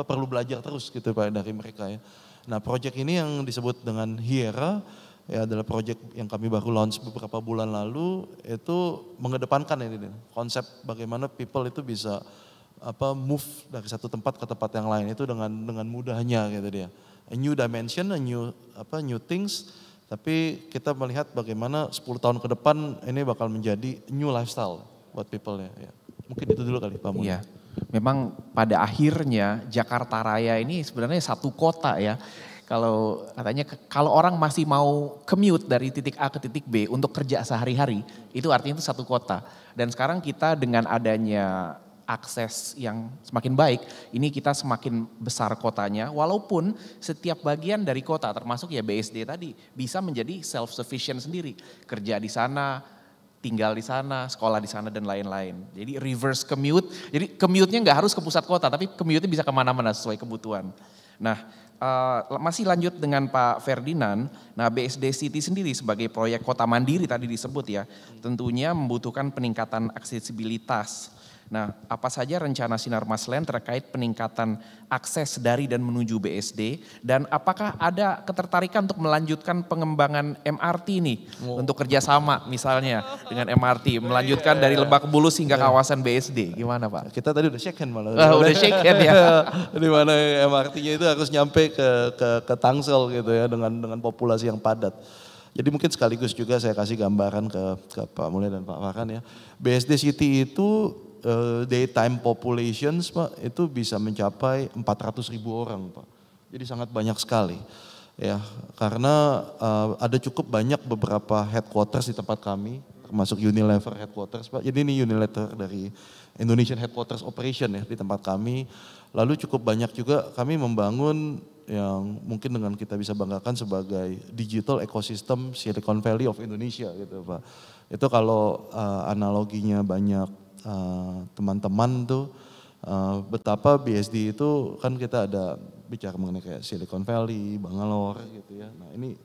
perlu belajar terus gitu Pak dari mereka ya. Nah, proyek ini yang disebut dengan Hiera, ya adalah proyek yang kami baru launch beberapa bulan lalu, itu mengedepankan ini konsep bagaimana people itu bisa move dari satu tempat ke tempat yang lain itu dengan mudahnya gitu dia. A new dimension, a new things, tapi kita melihat bagaimana 10 tahun ke depan ini bakal menjadi new lifestyle buat people ya. Mungkin itu dulu kali Pak Mun. Iya. Memang pada akhirnya Jakarta Raya ini sebenarnya satu kota ya. Kalau katanya kalau orang masih mau commute dari titik A ke titik B untuk kerja sehari-hari, itu artinya itu satu kota. Dan sekarang kita dengan adanya akses yang semakin baik, ini kita semakin besar kotanya, walaupun setiap bagian dari kota termasuk ya BSD tadi bisa menjadi self-sufficient sendiri. Kerja di sana, tinggal di sana, sekolah di sana dan lain-lain. Jadi reverse commute, jadi commute-nya nggak harus ke pusat kota, tapi commute-nya bisa kemana-mana sesuai kebutuhan. Nah, Masih lanjut dengan Pak Ferdinand, nah BSD City sendiri sebagai proyek kota mandiri tadi disebut ya, tentunya membutuhkan peningkatan aksesibilitas. Nah, apa saja rencana Sinar Maslen terkait peningkatan akses dari dan menuju BSD, dan apakah ada ketertarikan untuk melanjutkan pengembangan MRT nih untuk kerjasama misalnya dengan MRT, melanjutkan dari Lebak Bulus hingga kawasan BSD, gimana Pak? Kita tadi udah shake hand malah. Udah shake hand ya. Di mana MRT-nya itu harus nyampe ke Tangsel gitu ya dengan populasi yang padat. Jadi mungkin sekaligus juga saya kasih gambaran ke Pak Mulya dan Pak Farhan ya. BSD City itu daytime populations Pak itu bisa mencapai 400.000 orang Pak. Jadi sangat banyak sekali ya, karena ada cukup banyak beberapa headquarters di tempat kami, termasuk Unilever headquarters Pak. Jadi ini Unilever dari Indonesian Headquarters Operation ya di tempat kami. Lalu cukup banyak juga kami membangun yang mungkin dengan kita bisa banggakan sebagai digital ecosystem Silicon Valley of Indonesia gitu Pak. Itu kalau analoginya banyak teman-teman tuh betapa BSD itu kan kita ada bicara mengenai kayak Silicon Valley, Bangalore gitu ya. Nah ini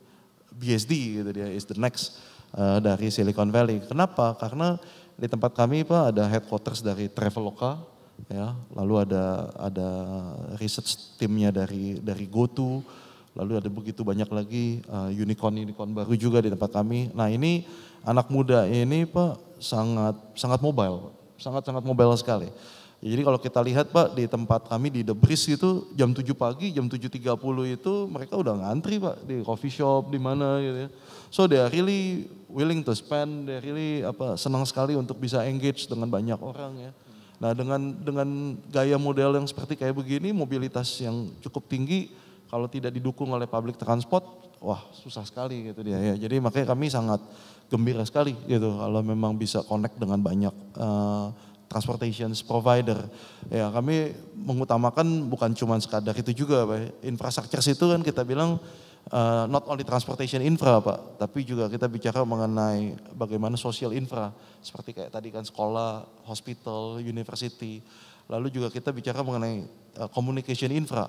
BSD gitu dia is the next dari Silicon Valley. Kenapa? Karena di tempat kami Pak ada headquarters dari Traveloka ya, lalu ada research timnya dari GoTo, lalu ada begitu banyak lagi unicorn baru juga di tempat kami. Nah ini anak muda ini Pak sangat mobile Pak. Sangat mobile sekali. Jadi kalau kita lihat Pak di tempat kami di The Breeze itu jam 7 pagi, jam 7.30 itu mereka udah ngantri Pak di coffee shop di mana gitu ya. So they are really willing to spend, they really senang sekali untuk bisa engage dengan banyak orang ya. Nah dengan gaya model yang seperti kayak begini, mobilitas yang cukup tinggi, kalau tidak didukung oleh public transport, wah susah sekali gitu dia ya. Jadi makanya kami sangat gembira sekali gitu kalau memang bisa connect dengan banyak transportation provider. Ya kami mengutamakan bukan cuma sekadar itu juga Pak. Infrastructure itu kan kita bilang not only transportation infra Pak, tapi juga kita bicara mengenai bagaimana social infra. Seperti kayak tadi kan sekolah, hospital, university. Lalu juga kita bicara mengenai communication infra.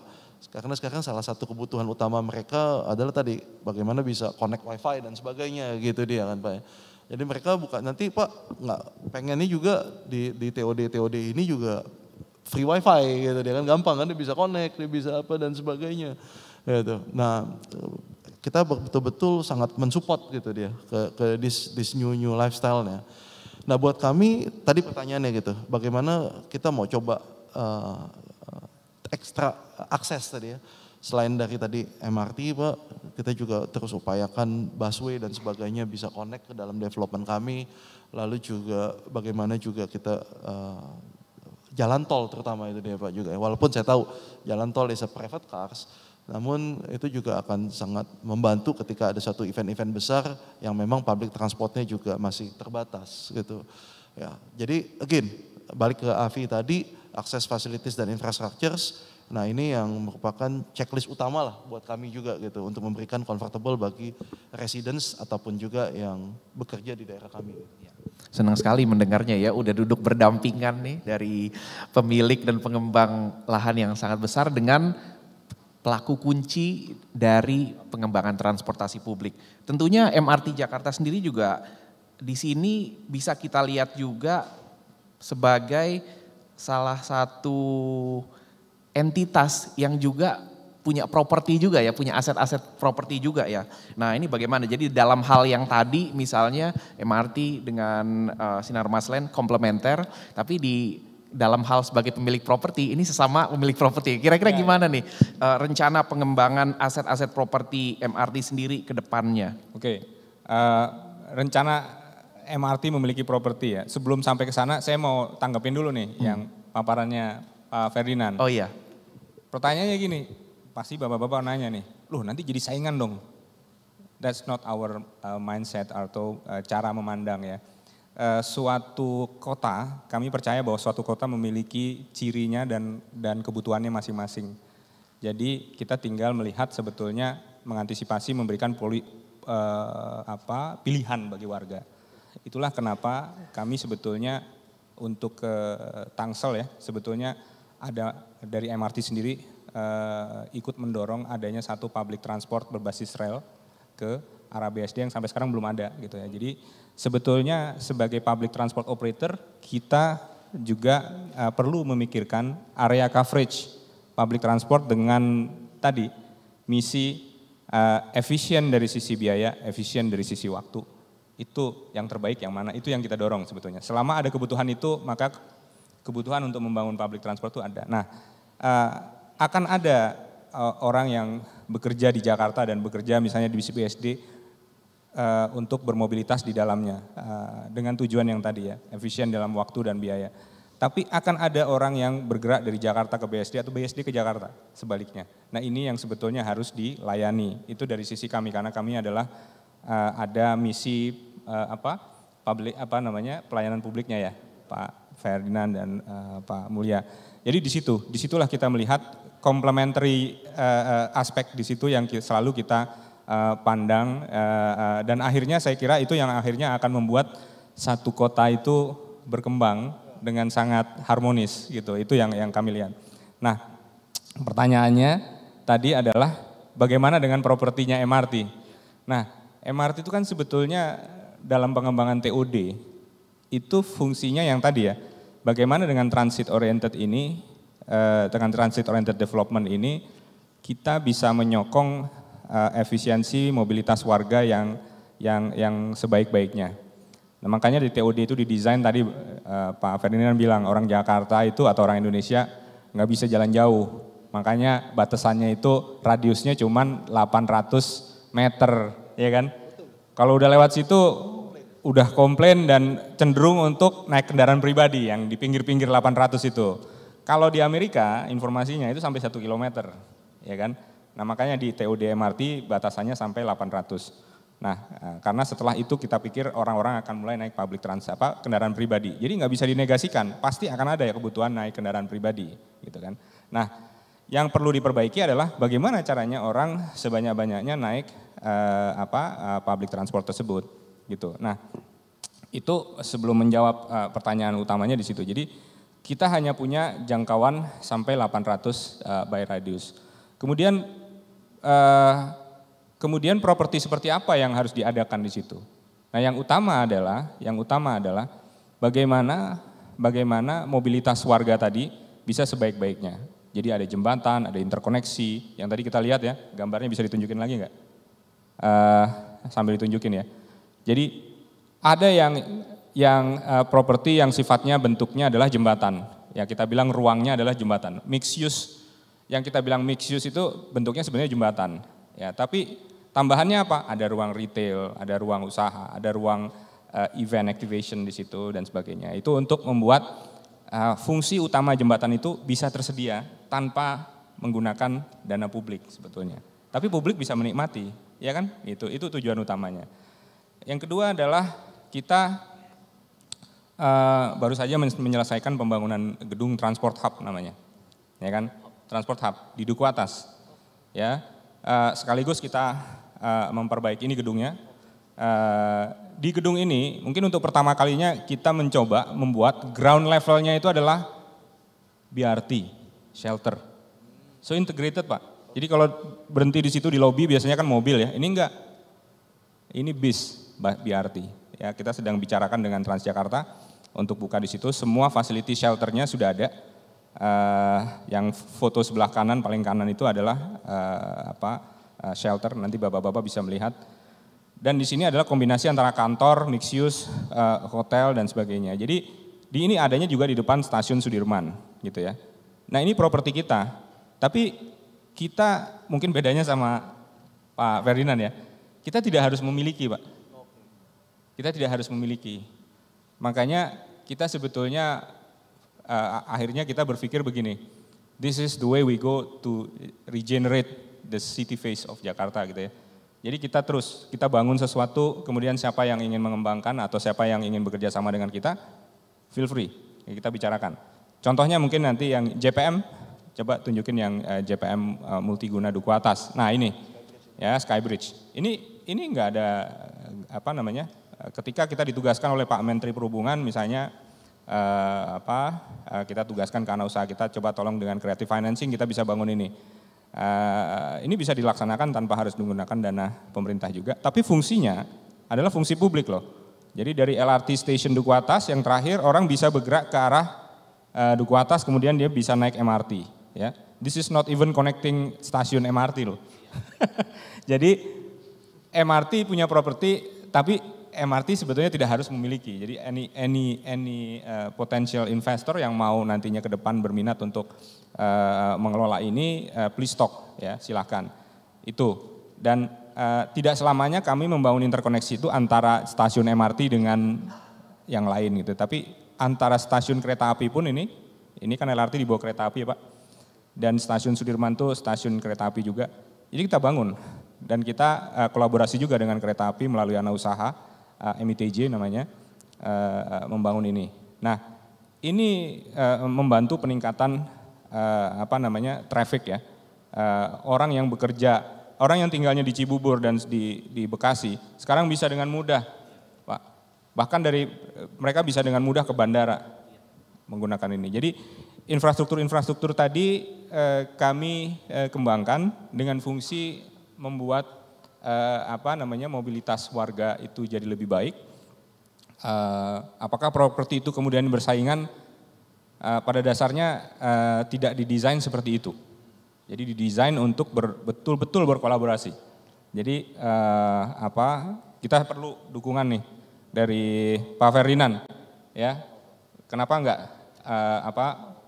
Karena sekarang salah satu kebutuhan utama mereka adalah tadi bagaimana bisa connect wifi dan sebagainya gitu dia kan Pak. Jadi mereka bukan nanti Pak nggak pengennya juga di TOD ini juga free wifi gitu dia kan, gampang kan dia bisa connect, dia bisa apa dan sebagainya gitu. Nah kita betul-betul sangat mensupport gitu dia ke this new lifestyle-nya. Nah buat kami tadi pertanyaannya gitu, bagaimana kita mau coba ekstra akses tadi ya. Selain dari tadi MRT Pak, kita juga terus upayakan busway dan sebagainya bisa connect ke dalam development kami. Lalu juga bagaimana juga kita jalan tol terutama itu dia Pak juga. Walaupun saya tahu jalan tol is a private cars, namun itu juga akan sangat membantu ketika ada satu event-event besar yang memang public transportnya juga masih terbatas gitu. Ya, jadi again balik ke Avi tadi, akses facilities dan infrastructures. Nah ini yang merupakan checklist utama lah buat kami juga gitu untuk memberikan comfortable bagi residents ataupun juga yang bekerja di daerah kami. Senang sekali mendengarnya ya, udah duduk berdampingan nih dari pemilik dan pengembang lahan yang sangat besar dengan pelaku kunci dari pengembangan transportasi publik. Tentunya MRT Jakarta sendiri juga di sini bisa kita lihat juga sebagai salah satu entitas yang juga punya properti juga ya, punya aset-aset properti juga ya. Nah ini bagaimana? Jadi dalam hal yang tadi misalnya MRT dengan Sinar Maslen komplementer, tapi di dalam hal sebagai pemilik properti ini sesama pemilik properti. Kira-kira gimana nih rencana pengembangan aset-aset properti MRT sendiri ke depannya? Oke, rencana MRT memiliki properti ya. Sebelum sampai ke sana saya mau tanggapin dulu nih yang paparannya Pak Ferdinand. Oh iya. Pertanyaannya gini, pasti bapak-bapak nanya nih, loh nanti jadi saingan dong. That's not our mindset atau cara memandang ya. Suatu kota, kami percaya bahwa suatu kota memiliki cirinya dan kebutuhannya masing-masing. Jadi kita tinggal melihat sebetulnya mengantisipasi memberikan pilihan bagi warga. Itulah kenapa kami sebetulnya untuk ke Tangsel ya, sebetulnya ada dari MRT sendiri ikut mendorong adanya satu public transport berbasis rel ke arah BSD yang sampai sekarang belum ada gitu ya. Jadi sebetulnya sebagai public transport operator kita juga perlu memikirkan area coverage public transport dengan tadi misi efisien dari sisi biaya, efisien dari sisi waktu. Itu yang terbaik yang mana, itu yang kita dorong sebetulnya. Selama ada kebutuhan itu, maka kebutuhan untuk membangun public transport itu ada. Nah, akan ada orang yang bekerja di Jakarta dan bekerja misalnya di BSD untuk bermobilitas di dalamnya dengan tujuan yang tadi ya, efisien dalam waktu dan biaya. Tapi akan ada orang yang bergerak dari Jakarta ke BSD atau BSD ke Jakarta, sebaliknya. Nah ini yang sebetulnya harus dilayani. Itu dari sisi kami, karena kami adalah ada misi pelayanan publiknya ya, Pak Ferdinand dan Pak Mulya. Jadi disitulah kita melihat complementary aspek di situ yang selalu kita pandang dan akhirnya saya kira itu yang akhirnya akan membuat satu kota itu berkembang dengan sangat harmonis gitu. Itu yang kami lihat. Nah, pertanyaannya tadi adalah bagaimana dengan propertinya MRT. Nah, MRT itu kan sebetulnya dalam pengembangan TOD itu fungsinya yang tadi ya, bagaimana dengan transit oriented ini, dengan transit oriented development ini kita bisa menyokong efisiensi mobilitas warga yang sebaik-baiknya. Nah, makanya di TOD itu didesain tadi Pak Ferdinand bilang orang Jakarta itu atau orang Indonesia nggak bisa jalan jauh, makanya batasannya itu radiusnya cuma 800 meter. Ya kan? Kalau udah lewat situ udah komplain dan cenderung untuk naik kendaraan pribadi yang di pinggir-pinggir 800 itu. Kalau di Amerika informasinya itu sampai 1 kilometer, ya kan? Nah makanya di TOD MRT batasannya sampai 800. Nah karena setelah itu kita pikir orang-orang akan mulai naik public transit, kendaraan pribadi. Jadi nggak bisa dinegasikan, pasti akan ada ya kebutuhan naik kendaraan pribadi, gitu kan? Nah yang perlu diperbaiki adalah bagaimana caranya orang sebanyak-banyaknya naik public transport tersebut gitu. Nah, itu sebelum menjawab pertanyaan utamanya di situ. Jadi kita hanya punya jangkauan sampai 800 by radius. Kemudian properti seperti apa yang harus diadakan di situ. Nah, yang utama adalah bagaimana mobilitas warga tadi bisa sebaik-baiknya. Jadi ada jembatan, ada interkoneksi, yang tadi kita lihat ya, gambarnya bisa ditunjukin lagi nggak? Sambil ditunjukin ya. Jadi ada yang properti yang sifatnya bentuknya adalah jembatan. Ya kita bilang ruangnya adalah jembatan. Mixed use, yang kita bilang mixed use itu bentuknya sebenarnya jembatan. Ya tapi tambahannya apa? Ada ruang retail, ada ruang usaha, ada ruang event activation di situ dan sebagainya. Itu untuk membuat fungsi utama jembatan itu bisa tersedia tanpa menggunakan dana publik sebetulnya. Tapi publik bisa menikmati, ya kan? Itu tujuan utamanya. Yang kedua adalah kita baru saja menyelesaikan pembangunan gedung transport hub namanya, ya kan? Transport hub di Duku Atas, ya. Sekaligus kita memperbaiki ini gedungnya. Di gedung ini mungkin untuk pertama kalinya kita mencoba membuat ground levelnya itu adalah BRT, shelter. So integrated Pak. Jadi kalau berhenti di situ di lobi biasanya kan mobil ya, ini enggak. Ini bis BRT. Ya kita sedang bicarakan dengan Transjakarta untuk buka di situ. Semua facility shelternya sudah ada. Yang foto sebelah kanan paling kanan itu adalah shelter. Nanti bapak-bapak bisa melihat. Dan di sini adalah kombinasi antara kantor, mixed use, hotel dan sebagainya. Jadi di ini adanya juga di depan stasiun Sudirman, gitu ya. Nah ini properti kita, tapi kita mungkin bedanya sama Pak Ferdinand ya. Kita tidak harus memiliki, Pak. Kita tidak harus memiliki. Makanya kita sebetulnya akhirnya kita berpikir begini. This is the way we go to regenerate the city face of Jakarta, gitu ya. Jadi kita bangun sesuatu, kemudian siapa yang ingin mengembangkan atau siapa yang ingin bekerja sama dengan kita, feel free, kita bicarakan. Contohnya mungkin nanti yang JPM, coba tunjukin yang JPM multiguna Duku Atas. Nah ini, ya Skybridge. Ini enggak ada, ketika kita ditugaskan oleh Pak Menteri Perhubungan misalnya kita tugaskan ke anak usaha kita, coba tolong dengan creative financing kita bisa bangun ini. Ini bisa dilaksanakan tanpa harus menggunakan dana pemerintah juga, tapi fungsinya adalah fungsi publik loh. Jadi dari LRT Station Duku Atas yang terakhir orang bisa bergerak ke arah Duku Atas, kemudian dia bisa naik MRT. Ya, this is not even connecting stasiun MRT loh. Jadi MRT punya properti, tapi MRT sebetulnya tidak harus memiliki. Jadi any potential investor yang mau nantinya ke depan berminat untuk mengelola ini, please talk ya, silakan. Itu. Dan tidak selamanya kami membangun interkoneksi itu antara stasiun MRT dengan yang lain gitu. Tapi antara stasiun kereta api pun ini kan LRT di bawah kereta api ya Pak. Dan stasiun Sudirman itu stasiun kereta api juga. Jadi kita bangun dan kita kolaborasi juga dengan kereta api melalui anak usaha MITJ namanya membangun ini. Nah, ini membantu peningkatan traffic ya. Orang yang bekerja, orang yang tinggalnya di Cibubur dan di Bekasi sekarang bisa dengan mudah, Pak. Bahkan mereka bisa dengan mudah ke bandara menggunakan ini. Jadi infrastruktur tadi kami kembangkan dengan fungsi membuat mobilitas warga itu jadi lebih baik. Apakah properti itu kemudian bersaingan? Pada dasarnya tidak didesain seperti itu. Jadi didesain untuk betul-betul berkolaborasi. Jadi kita perlu dukungan nih dari Pak Ferdinand, ya. Kenapa enggak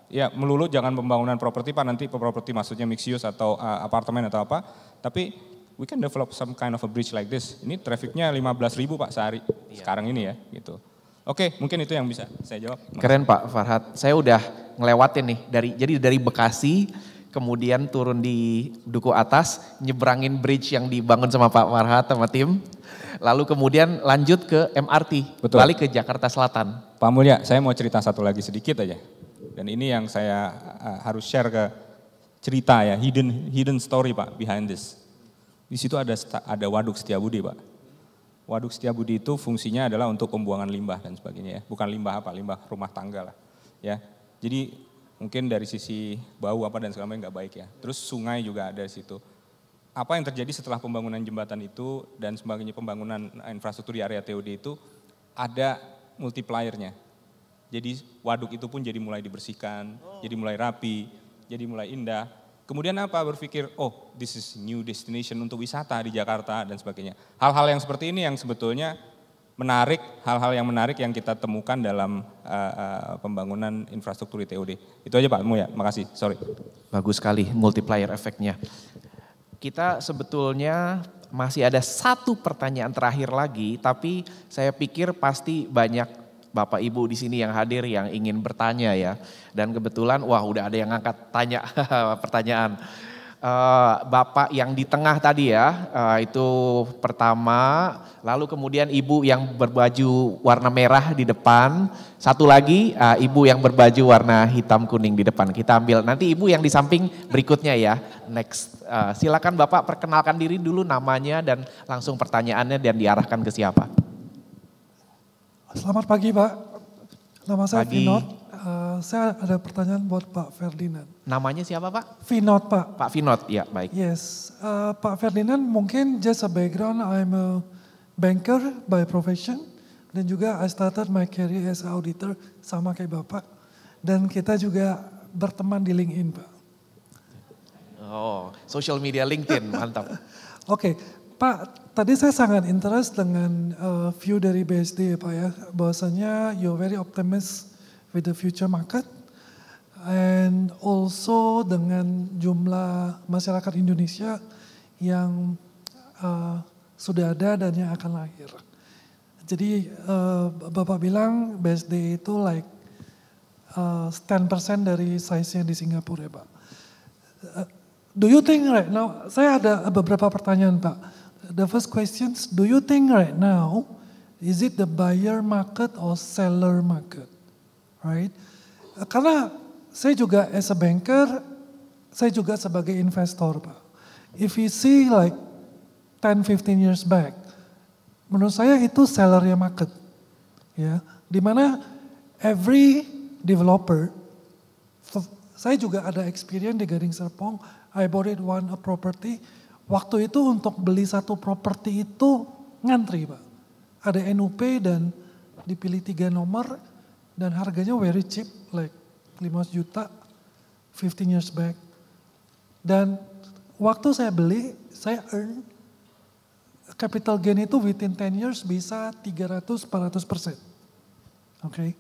ya melulu jangan pembangunan properti Pak, nanti properti maksudnya mixed use atau apartemen atau apa, tapi we can develop some kind of a bridge like this. Ini trafficnya 15.000 Pak sehari sekarang ini ya gitu. Oke, mungkin itu yang bisa saya jawab. Keren Pak Farhad, saya udah ngelewatin nih dari Bekasi kemudian turun di Duku Atas, nyebrangin bridge yang dibangun sama Pak Farhad sama tim, lalu kemudian lanjut ke MRT, betul, balik ke Jakarta Selatan. Pak Mulya, saya mau cerita satu lagi sedikit aja. Dan ini yang saya harus share ke cerita ya, hidden story Pak behind this. Di situ ada Waduk Setiabudi Pak. Waduk Setiabudi itu fungsinya adalah untuk pembuangan limbah dan sebagainya ya. Bukan limbah limbah rumah tangga lah. Ya. Jadi mungkin dari sisi bau dan segala macam nggak baik ya. Terus sungai juga ada di situ. Apa yang terjadi setelah pembangunan jembatan itu dan sebagainya, pembangunan infrastruktur di area TOD itu ada multipliernya. Jadi waduk itu pun jadi mulai dibersihkan, jadi mulai rapi, jadi mulai indah. Kemudian apa? Berpikir, oh this is new destination untuk wisata di Jakarta dan sebagainya. Hal-hal yang seperti ini yang sebetulnya menarik, hal-hal yang menarik yang kita temukan dalam pembangunan infrastruktur di TOD. Itu aja Pak Mulya, makasih, sorry. Bagus sekali multiplier efeknya. Kita sebetulnya masih ada satu pertanyaan terakhir lagi, tapi saya pikir pasti banyak Bapak Ibu di sini yang hadir yang ingin bertanya ya. Dan kebetulan udah ada yang angkat tanya pertanyaan. Bapak yang di tengah tadi ya, itu pertama, lalu kemudian ibu yang berbaju warna merah di depan, satu lagi ibu yang berbaju warna hitam kuning di depan. Kita ambil nanti ibu yang di samping berikutnya ya, next. Silakan Bapak perkenalkan diri dulu namanya dan langsung pertanyaannya dan diarahkan ke siapa. Selamat pagi Pak, nama saya Vinod. Saya ada pertanyaan buat Pak Ferdinand. Namanya siapa Pak? Vinod Pak. Pak Vinod, ya baik. Yes, Pak Ferdinand mungkin just a background, I'm a banker by profession. Dan juga I started my career as auditor sama kayak Bapak. Dan kita juga berteman di LinkedIn Pak. Oh, social media LinkedIn, mantap. Oke, Pak, tadi saya sangat interest dengan view dari BSD ya Pak ya. Bahwasanya you're very optimistic with the future market. And also dengan jumlah masyarakat Indonesia yang sudah ada dan yang akan lahir. Jadi Bapak bilang BSD itu like 10% dari size-nya di Singapura ya Pak. Do you think right now, saya ada beberapa pertanyaan Pak. The first question, do you think right now, is it the buyer market or seller market? Right? Karena saya juga as a banker, saya juga sebagai investor Pak. If you see like 10-15 years back, menurut saya itu sellernya market. Ya, dimana every developer, saya juga ada experience di Gading Serpong, I bought it one property. Waktu itu untuk beli satu properti itu ngantri Pak. Ada NUP dan dipilih 3 nomor dan harganya very cheap, like 15 juta, 15 years back. Dan waktu saya beli, saya earn capital gain itu within 10 years bisa 300-400%. Oke.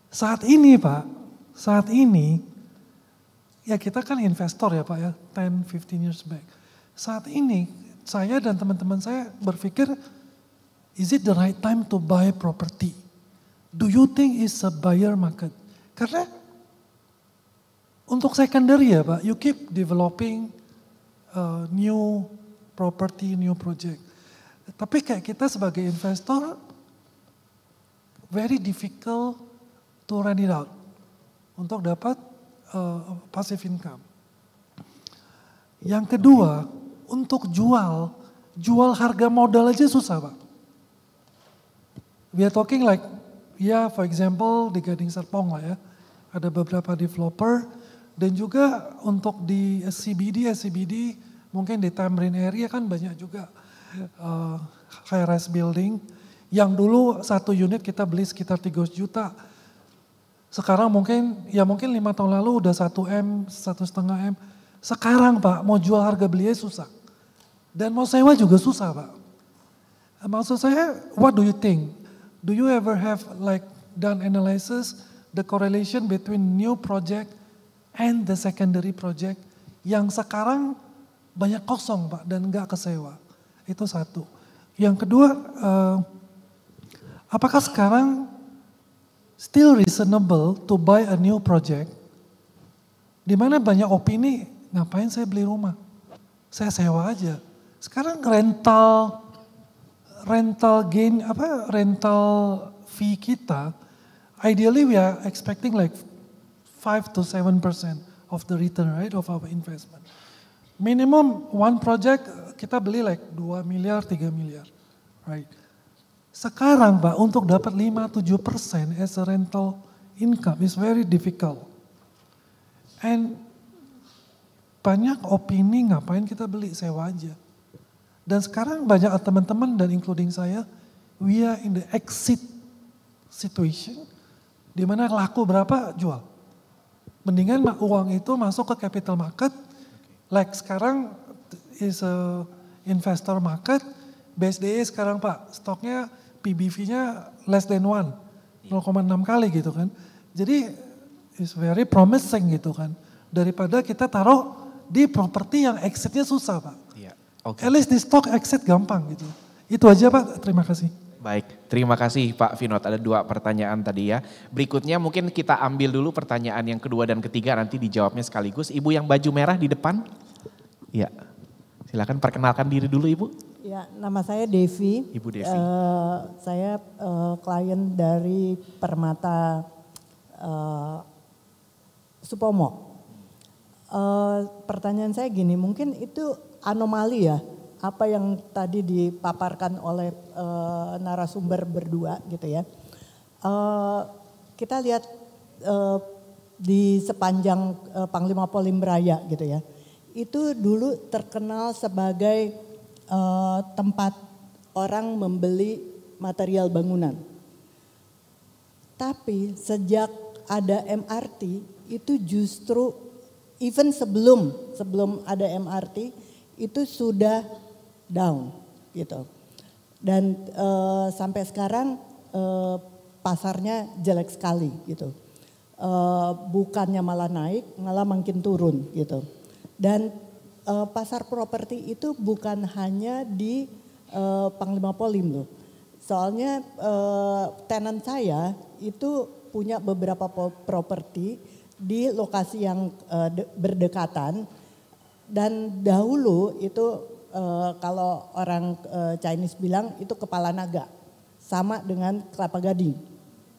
Saat ini Pak, saat ini, ya kita kan investor ya Pak ya, 10-15 years back. Saat ini, saya dan teman-teman saya berpikir, is it the right time to buy property? Do you think it's a buyer market? Karena untuk secondary ya Pak, you keep developing new property, new project. Tapi kayak kita sebagai investor, very difficult to rent it out untuk dapat passive income. Yang kedua, untuk jual harga modal aja susah Pak. We are talking like, ya for example di Gading Serpong lah ya, ada beberapa developer dan juga untuk di SCBD mungkin di Tamrin area kan banyak juga high rise building yang dulu satu unit kita beli sekitar 300 juta. Sekarang mungkin 5 tahun lalu udah 1M, 1,5 M. Sekarang Pak mau jual harga belinya susah. Dan mau sewa juga susah Pak. Maksud saya, what do you think? Do you ever have like done analysis the correlation between new project and the secondary project yang sekarang banyak kosong Pak dan nggak kesewa. Itu satu. Yang kedua, apakah sekarang still reasonable to buy a new project di mana banyak opini, ngapain saya beli rumah? Saya sewa aja. Sekarang rental fee kita, ideally we are expecting like 5 to 7% of the return, right, of our investment. Minimum one project kita beli like 2 miliar, 3 miliar, right. Sekarang Pak untuk dapat 5-7% as a rental income is very difficult. And banyak opini ngapain kita beli sewa aja. Dan sekarang banyak teman-teman dan including saya, we are in the exit situation di mana laku berapa jual. Mendingan uang itu masuk ke capital market, like sekarang is a investor market, BSDE sekarang Pak, stoknya PBV-nya less than 1, 0,6 kali gitu kan. Jadi is very promising gitu kan. Daripada kita taruh di properti yang exitnya susah Pak. Iya, oke. At least di stock exit gampang gitu. Itu aja Pak, terima kasih. Baik, terima kasih Pak Vinod. Ada 2 pertanyaan tadi ya. Berikutnya mungkin kita ambil dulu pertanyaan yang kedua dan ketiga, nanti dijawabnya sekaligus. Ibu yang baju merah di depan. Iya, silakan perkenalkan diri dulu Ibu. Ya, nama saya Devi. Ibu Devi. Saya klien dari Permata Supomo. Pertanyaan saya gini, mungkin itu anomali ya, apa yang tadi dipaparkan oleh narasumber berdua gitu ya. Kita lihat di sepanjang Panglima Polim Raya gitu ya, itu dulu terkenal sebagai tempat orang membeli material bangunan. Tapi sejak ada MRT itu justru even sebelum ada MRT itu sudah down gitu. Dan sampai sekarang pasarnya jelek sekali gitu. Bukannya malah naik, malah makin turun gitu. Dan pasar properti itu bukan hanya di Panglima Polim loh. Soalnya tenan saya itu punya beberapa properti di lokasi yang berdekatan. Dan dahulu itu kalau orang Chinese bilang itu kepala naga. Sama dengan Kelapa Gading,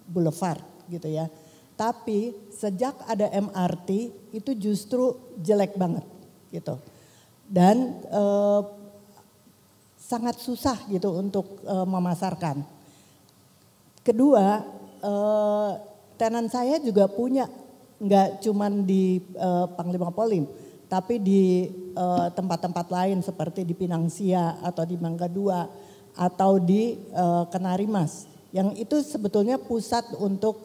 Boulevard gitu ya. Tapi sejak ada MRT itu justru jelek banget gitu. Dan sangat susah gitu untuk memasarkan. Kedua, tenan saya juga punya, nggak cuman di Panglima Polim, tapi di tempat-tempat lain seperti di Pinangsia atau di Mangga Dua atau di Kenari Mas. Yang itu sebetulnya pusat untuk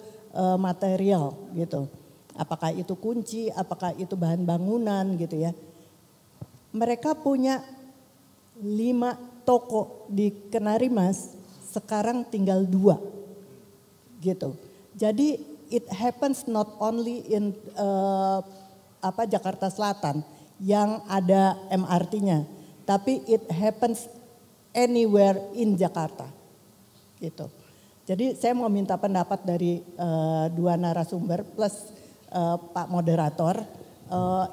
material gitu. Apakah itu kunci, apakah itu bahan bangunan gitu ya. Mereka punya 5 toko di Kenari Mas, sekarang tinggal 2 gitu. Jadi it happens not only in Jakarta Selatan yang ada MRT-nya, tapi it happens anywhere in Jakarta gitu. Jadi saya mau minta pendapat dari 2 narasumber plus Pak Moderator,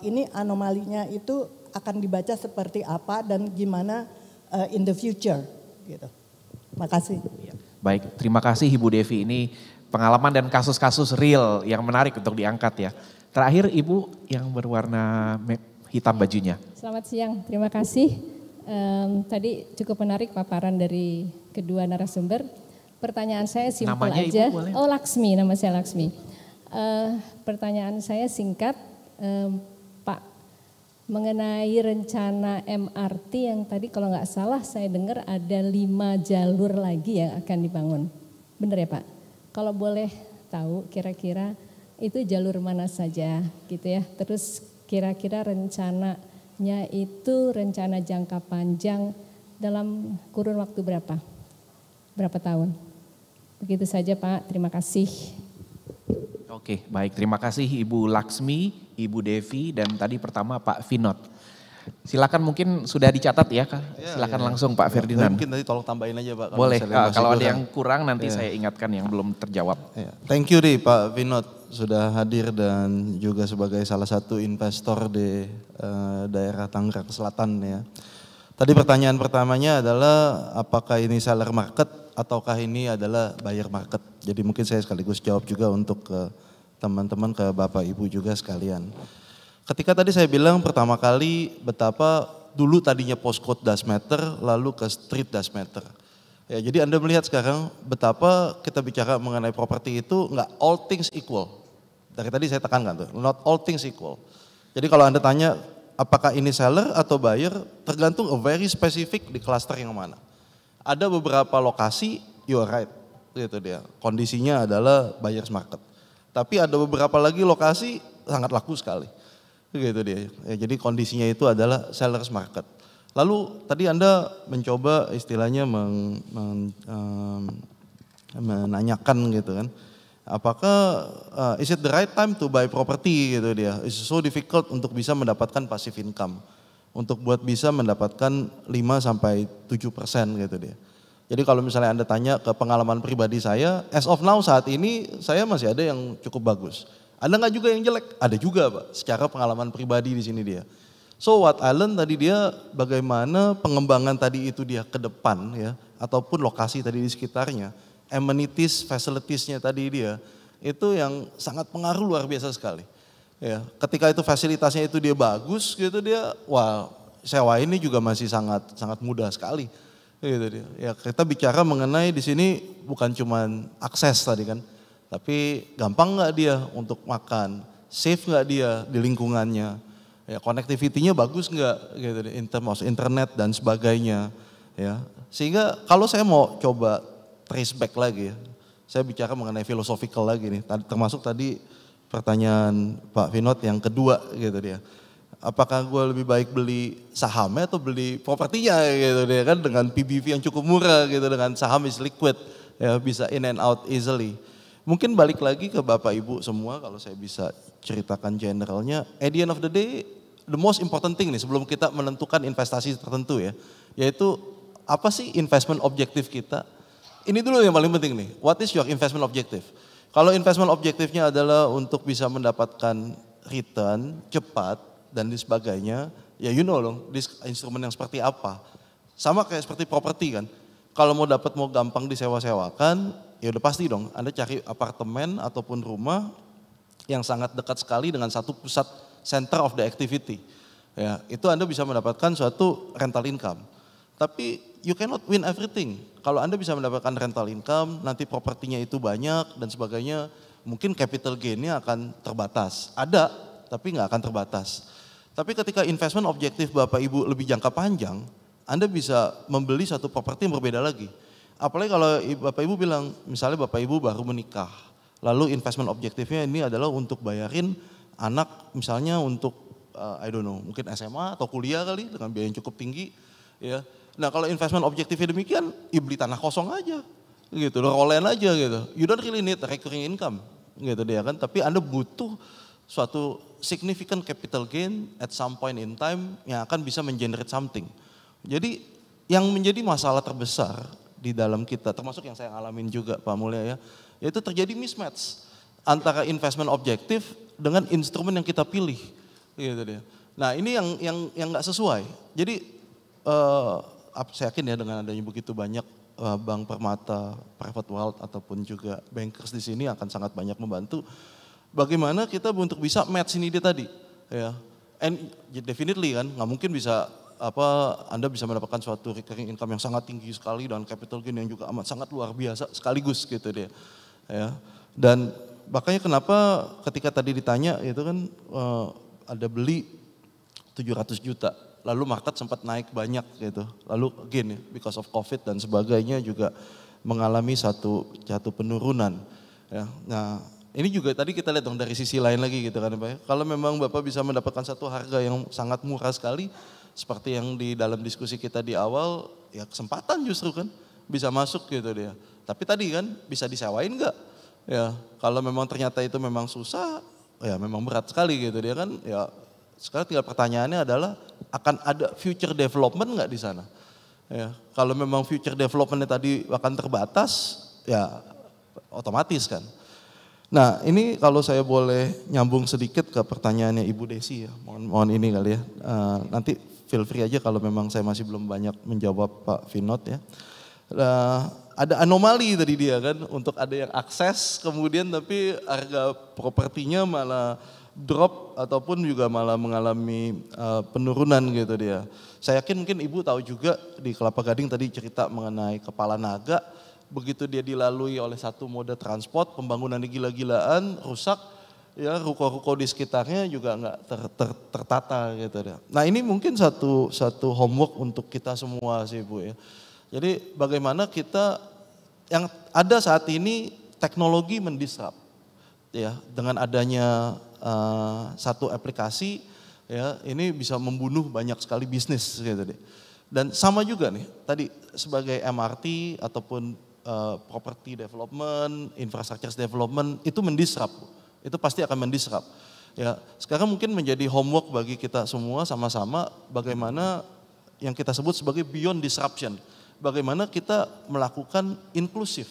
ini anomalinya itu akan dibaca seperti apa dan gimana in the future gitu. Makasih. Baik, terima kasih Ibu Devi. Ini pengalaman dan kasus-kasus real yang menarik untuk diangkat ya. Terakhir Ibu yang berwarna hitam bajunya. Selamat siang, terima kasih. Tadi cukup menarik paparan dari kedua narasumber. Pertanyaan saya simpel Namanya aja. Ibu boleh? Oh Laksmi, nama saya Laksmi. Pertanyaan saya singkat, Pak, mengenai rencana MRT yang tadi kalau nggak salah saya dengar ada 5 jalur lagi yang akan dibangun. Benar ya Pak? Kalau boleh tahu kira-kira itu jalur mana saja gitu ya. Terus kira-kira rencananya itu rencana jangka panjang dalam kurun waktu berapa? Berapa tahun? Begitu saja Pak, terima kasih. Oke, baik. Terima kasih Ibu Laksmi, Ibu Devi, dan tadi pertama Pak Vinod. Silakan mungkin sudah dicatat ya, Kak. Silakan langsung Pak Ferdinand. Mungkin tadi tolong tambahin aja Pak. Boleh, kalau ada yang kurang nanti saya ingatkan yang belum terjawab. Thank you nih Pak Vinod sudah hadir dan juga sebagai salah satu investor di daerah Tangerang Selatan ya. Tadi pertanyaan pertamanya adalah apakah ini seller market ataukah ini adalah buyer market. Jadi mungkin saya sekaligus jawab juga untuk ke teman-teman, ke Bapak Ibu juga sekalian. Ketika tadi saya bilang pertama kali betapa dulu tadinya postcode does matter lalu ke street does matter. Ya, jadi Anda melihat sekarang betapa kita bicara mengenai properti itu nggak all things equal. Dari tadi saya tekankan tuh, not all things equal. Jadi kalau Anda tanya apakah ini seller atau buyer, tergantung very specific di cluster yang mana. Ada beberapa lokasi, you are right, gitu dia. Kondisinya adalah buyer's market. Tapi ada beberapa lagi lokasi sangat laku sekali, gitu dia. Ya, jadi kondisinya itu adalah seller's market. Lalu tadi Anda mencoba istilahnya menanyakan gitu kan, apakah is it the right time to buy property gitu dia. It's so difficult untuk bisa mendapatkan passive income. Untuk buat bisa mendapatkan 5-7% gitu dia. Jadi kalau misalnya Anda tanya ke pengalaman pribadi saya, as of now saat ini saya masih ada yang cukup bagus. Ada nggak juga yang jelek? Ada juga Pak, secara pengalaman pribadi di sini dia. So what I learned tadi dia bagaimana pengembangan tadi itu dia ke depan ya, ataupun lokasi tadi di sekitarnya, amenities, facilitiesnya tadi dia, itu yang sangat pengaruh luar biasa sekali. Ya, ketika itu fasilitasnya itu dia bagus gitu dia, wah sewa ini juga masih sangat mudah sekali. Gitu dia. Ya kita bicara mengenai di sini bukan cuma akses tadi kan, tapi gampang nggak dia untuk makan, safe nggak dia di lingkungannya, ya connectivity-nya bagus nggak gitu dia, in terms of internet dan sebagainya. Ya sehingga kalau saya mau coba trace back lagi, ya, saya bicara mengenai philosophical lagi nih, termasuk tadi pertanyaan Pak Vinod yang kedua gitu dia. Apakah gue lebih baik beli sahamnya atau beli propertinya gitu dia kan, dengan PBV yang cukup murah gitu, dengan saham is liquid ya, bisa in and out easily. Mungkin balik lagi ke Bapak Ibu semua kalau saya bisa ceritakan generalnya, at the end of the day the most important thing nih sebelum kita menentukan investasi tertentu ya, yaitu apa sih investment objektif kita. Ini dulu yang paling penting nih, what is your investment objective? Kalau investment objektifnya adalah untuk bisa mendapatkan return cepat dan sebagainya, ya you know dong, instrumen yang seperti apa. Sama kayak seperti properti kan, kalau mau dapat mau gampang disewa-sewakan, ya udah pasti dong Anda cari apartemen ataupun rumah yang sangat dekat sekali dengan satu pusat center of the activity. Ya, itu Anda bisa mendapatkan suatu rental income. Tapi you cannot win everything. Kalau Anda bisa mendapatkan rental income, nanti propertinya itu banyak dan sebagainya, mungkin capital gain-nya akan terbatas. Ada, tapi nggak akan terbatas. Tapi ketika investment objektif Bapak Ibu lebih jangka panjang, Anda bisa membeli satu properti yang berbeda lagi. Apalagi kalau Bapak Ibu bilang, misalnya Bapak Ibu baru menikah, lalu investment objektifnya ini adalah untuk bayarin anak misalnya untuk I don't know, mungkin SMA atau kuliah kali dengan biaya yang cukup tinggi. Ya. Nah kalau investment objektifnya demikian, ya beli tanah kosong aja, gitu, roll-in aja gitu. You don't really need recurring income, gitu dia kan. Tapi Anda butuh suatu significant capital gain at some point in time yang akan bisa mengenerate something. Jadi yang menjadi masalah terbesar di dalam kita, termasuk yang saya alamin juga Pak Mulya ya, yaitu terjadi mismatch antara investment objektif dengan instrumen yang kita pilih, gitu dia. Nah ini yang nggak sesuai. Jadi saya yakin ya dengan adanya begitu banyak bank permata, private wealth ataupun juga bankers di sini akan sangat banyak membantu. Bagaimana kita untuk bisa match ini dia tadi, ya. And definitely kan, nggak mungkin bisa Anda bisa mendapatkan suatu recurring income yang sangat tinggi sekali dan capital gain yang juga amat sangat luar biasa sekaligus gitu dia. Ya. Dan makanya kenapa ketika tadi ditanya itu kan ada beli 700 juta, lalu market sempat naik banyak gitu. Lalu again ya, because of COVID dan sebagainya juga mengalami satu penurunan. Ya. Nah, ini juga tadi kita lihat dong dari sisi lain lagi gitu kan Pak ya. Kalau memang Bapak bisa mendapatkan satu harga yang sangat murah sekali, seperti yang di dalam diskusi kita di awal, ya kesempatan justru kan bisa masuk gitu dia. Tapi tadi kan bisa disewain nggak? Ya kalau memang ternyata itu memang susah, ya memang berat sekali gitu dia kan. Ya sekarang tinggal pertanyaannya adalah akan ada future development nggak di sana? Ya kalau memang future developmentnya tadi akan terbatas, ya otomatis kan. Nah ini kalau saya boleh nyambung sedikit ke pertanyaannya Ibu Desi ya, mohon ini kali ya, nanti feel free aja kalau memang saya masih belum banyak menjawab Pak Vinod ya. Ada anomali tadi dia kan, untuk ada yang akses kemudian tapi harga propertinya malah drop ataupun juga malah mengalami penurunan gitu dia. Saya yakin mungkin Ibu tahu juga di Kelapa Gading tadi cerita mengenai Kepala Naga, begitu dia dilalui oleh satu moda transport, pembangunannya gila-gilaan, rusak, ya ruko-ruko di sekitarnya juga nggak tertata gitu ya. Nah ini mungkin satu homework untuk kita semua sih Bu ya. Jadi bagaimana kita yang ada saat ini teknologi mendisrupt ya, dengan adanya satu aplikasi ya ini bisa membunuh banyak sekali bisnis gitu deh. Dan sama juga nih tadi sebagai MRT ataupun property development, infrastructure development itu mendisrupt. Itu pasti akan mendisrupt. Ya, sekarang mungkin menjadi homework bagi kita semua sama-sama bagaimana yang kita sebut sebagai beyond disruption. Bagaimana kita melakukan inklusif.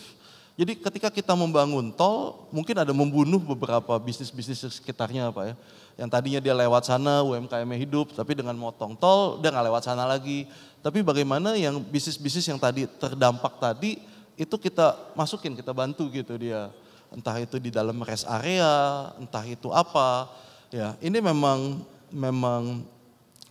Jadi ketika kita membangun tol, mungkin ada membunuh beberapa bisnis-bisnis sekitarnya Pak ya. Yang tadinya dia lewat sana, UMKM-nya hidup, tapi dengan motong tol, dia nggak lewat sana lagi. Tapi bagaimana yang bisnis-bisnis yang tadi terdampak tadi, itu kita masukin, kita bantu gitu dia. Entah itu di dalam rest area, entah itu apa. Ya, ini memang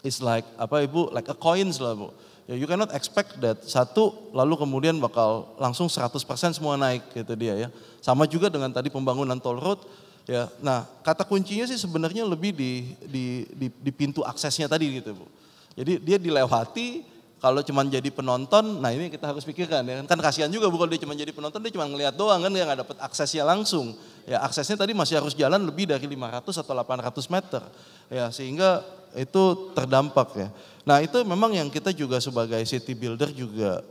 is like apa Ibu, like a coins lah Bu. Ya, you cannot expect that satu lalu kemudian bakal langsung 100% semua naik gitu dia ya. Sama juga dengan tadi pembangunan toll road ya. Nah, kata kuncinya sih sebenarnya lebih di pintu aksesnya tadi gitu Bu. Jadi dia dilewati. Kalau cuma jadi penonton, nah ini kita harus pikirkan ya. Kan kasihan juga bukan dia cuma jadi penonton, dia cuma ngelihat doang kan, dia nggak dapat aksesnya langsung. Ya aksesnya tadi masih harus jalan lebih dari 500 atau 800 meter. Ya sehingga itu terdampak ya. Nah itu memang yang kita juga sebagai city builder juga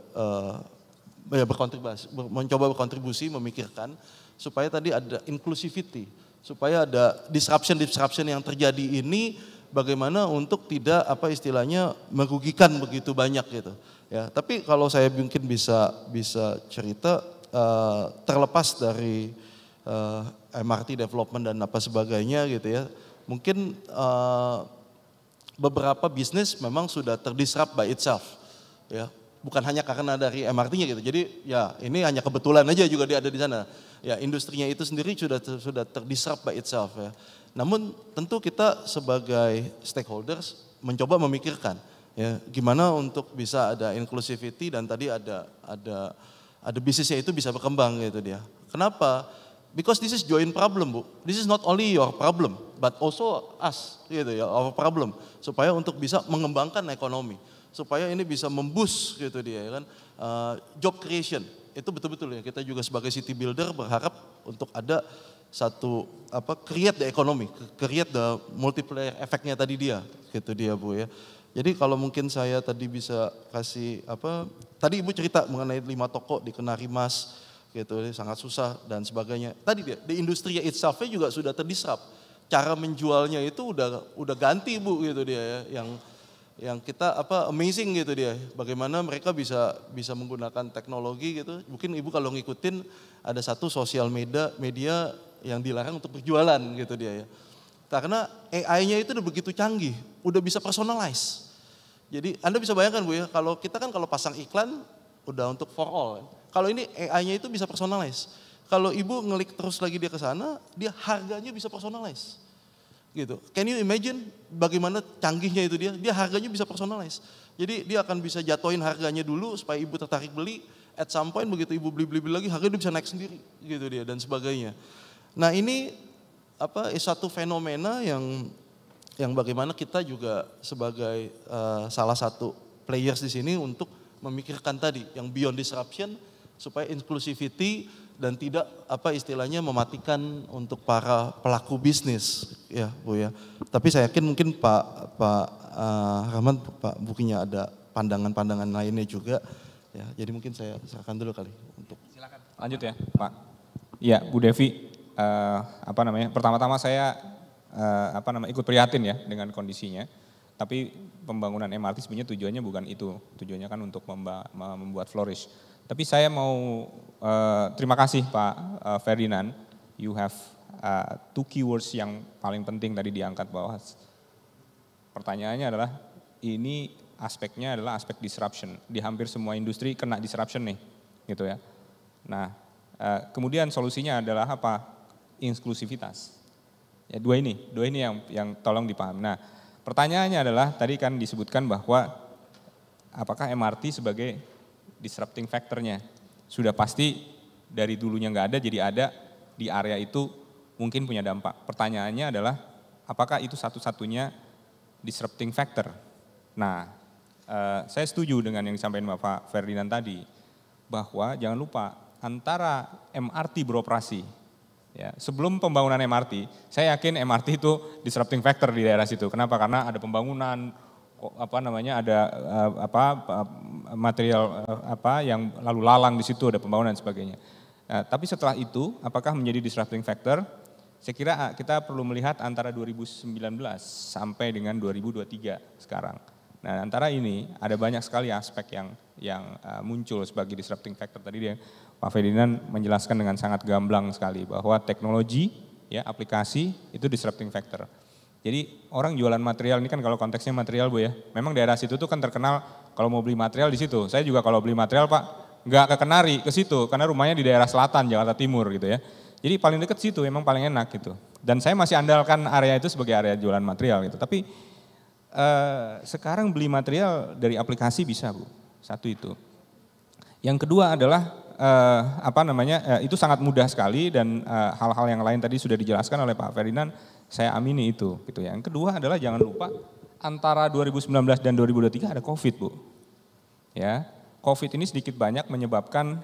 mencoba berkontribusi, memikirkan supaya tadi ada inclusivity, supaya ada disruption yang terjadi ini bagaimana untuk tidak apa istilahnya merugikan begitu banyak gitu. Ya, tapi kalau saya mungkin bisa cerita terlepas dari MRT development dan apa sebagainya gitu ya. Mungkin beberapa bisnis memang sudah terdisrupt by itself. Ya, bukan hanya karena dari MRT-nya gitu. Jadi ya ini hanya kebetulan aja juga dia ada di sana. Ya, industrinya itu sendiri sudah terdisrupt by itself ya. Namun tentu kita sebagai stakeholders mencoba memikirkan Ya, gimana untuk bisa ada inclusivity dan tadi ada bisnisnya itu bisa berkembang gitu dia. Kenapa? Because this is joint problem, Bu. This is not only your problem, but also us, gitu ya, our problem. Supaya untuk bisa mengembangkan ekonomi, supaya ini bisa memboost gitu dia, ya kan, job creation. Itu betul-betul ya, kita juga sebagai city builder berharap untuk ada satu create the economy, create the multiplier efeknya tadi dia, gitu dia Bu ya. Jadi kalau mungkin saya tadi bisa kasih tadi Ibu cerita mengenai 5 toko di Kenari Mas, gitu, sangat susah dan sebagainya. Tadi dia, di industri itself juga sudah terdisrupt. Cara menjualnya itu udah ganti Bu gitu dia ya, yang kita amazing gitu dia. Bagaimana mereka bisa menggunakan teknologi gitu. Mungkin Ibu kalau ngikutin ada satu sosial media yang dilarang untuk berjualan gitu dia ya. Karena AI-nya itu udah begitu canggih, udah bisa personalize. Jadi Anda bisa bayangkan Bu ya, kalau kita kan kalau pasang iklan udah untuk for all. Kalau ini AI-nya itu bisa personalize. Kalau Ibu ngelik terus lagi dia ke sana, dia harganya bisa personalize. Gitu. Can you imagine bagaimana canggihnya itu dia? Dia harganya bisa personalize. Jadi dia akan bisa jatuhin harganya dulu supaya Ibu tertarik beli. At some point begitu Ibu beli lagi, harganya bisa naik sendiri gitu dia dan sebagainya. Nah, ini satu fenomena yang bagaimana kita juga sebagai salah satu players di sini untuk memikirkan tadi yang beyond disruption supaya inclusivity dan tidak istilahnya mematikan untuk para pelaku bisnis ya Bu ya. Tapi saya yakin mungkin Pak Rahman, Pak Bukinya ada pandangan-pandangan lainnya juga ya. Jadi mungkin saya serahkan dulu kali untuk. Silakan. Lanjut ya Pak. Iya Bu Devi, pertama-tama saya ikut prihatin ya dengan kondisinya. Tapi pembangunan MRT sebenarnya tujuannya bukan itu. Tujuannya kan untuk membuat flourish. Tapi saya mau terima kasih Pak Ferdinand. You have 2 keywords yang paling penting tadi diangkat bahwa pertanyaannya adalah ini aspeknya adalah aspek disruption. Di hampir semua industri kena disruption nih, gitu ya. Nah, kemudian solusinya adalah apa? Inklusivitas. Ya, dua ini yang tolong dipahami. Nah, pertanyaannya adalah tadi kan disebutkan bahwa apakah MRT sebagai disrupting factor-nya sudah pasti dari dulunya nggak ada jadi ada di area itu mungkin punya dampak. Pertanyaannya adalah apakah itu satu-satunya disrupting factor? Nah, saya setuju dengan yang disampaikan Bapak Ferdinand tadi bahwa jangan lupa antara MRT beroperasi. Ya, sebelum pembangunan MRT, saya yakin MRT itu disrupting factor di daerah situ. Kenapa? Karena ada pembangunan, ada material yang lalu lalang di situ, ada pembangunan dan sebagainya. Nah, tapi setelah itu, apakah menjadi disrupting factor? Saya kira kita perlu melihat antara 2019 sampai dengan 2023 sekarang. Nah, antara ini ada banyak sekali aspek yang muncul sebagai disrupting factor. Tadi dia Pak Ferdinand menjelaskan dengan sangat gamblang sekali bahwa teknologi, ya aplikasi itu disrupting factor. Jadi orang jualan material ini kan kalau konteksnya material Bu ya, memang daerah situ tuh kan terkenal kalau mau beli material di situ. Saya juga kalau beli material Pak nggak ke Kenari, ke situ karena rumahnya di daerah selatan Jakarta Timur gitu ya. Jadi paling dekat situ memang paling enak gitu. Dan saya masih andalkan area itu sebagai area jualan material gitu. Tapi sekarang beli material dari aplikasi bisa Bu, satu itu. Yang kedua adalah itu sangat mudah sekali dan hal-hal yang lain tadi sudah dijelaskan oleh Pak Ferdinand, saya amini itu gitu ya. Yang kedua adalah jangan lupa antara 2019 dan 2023 ada Covid Bu. Ya, Covid ini sedikit banyak menyebabkan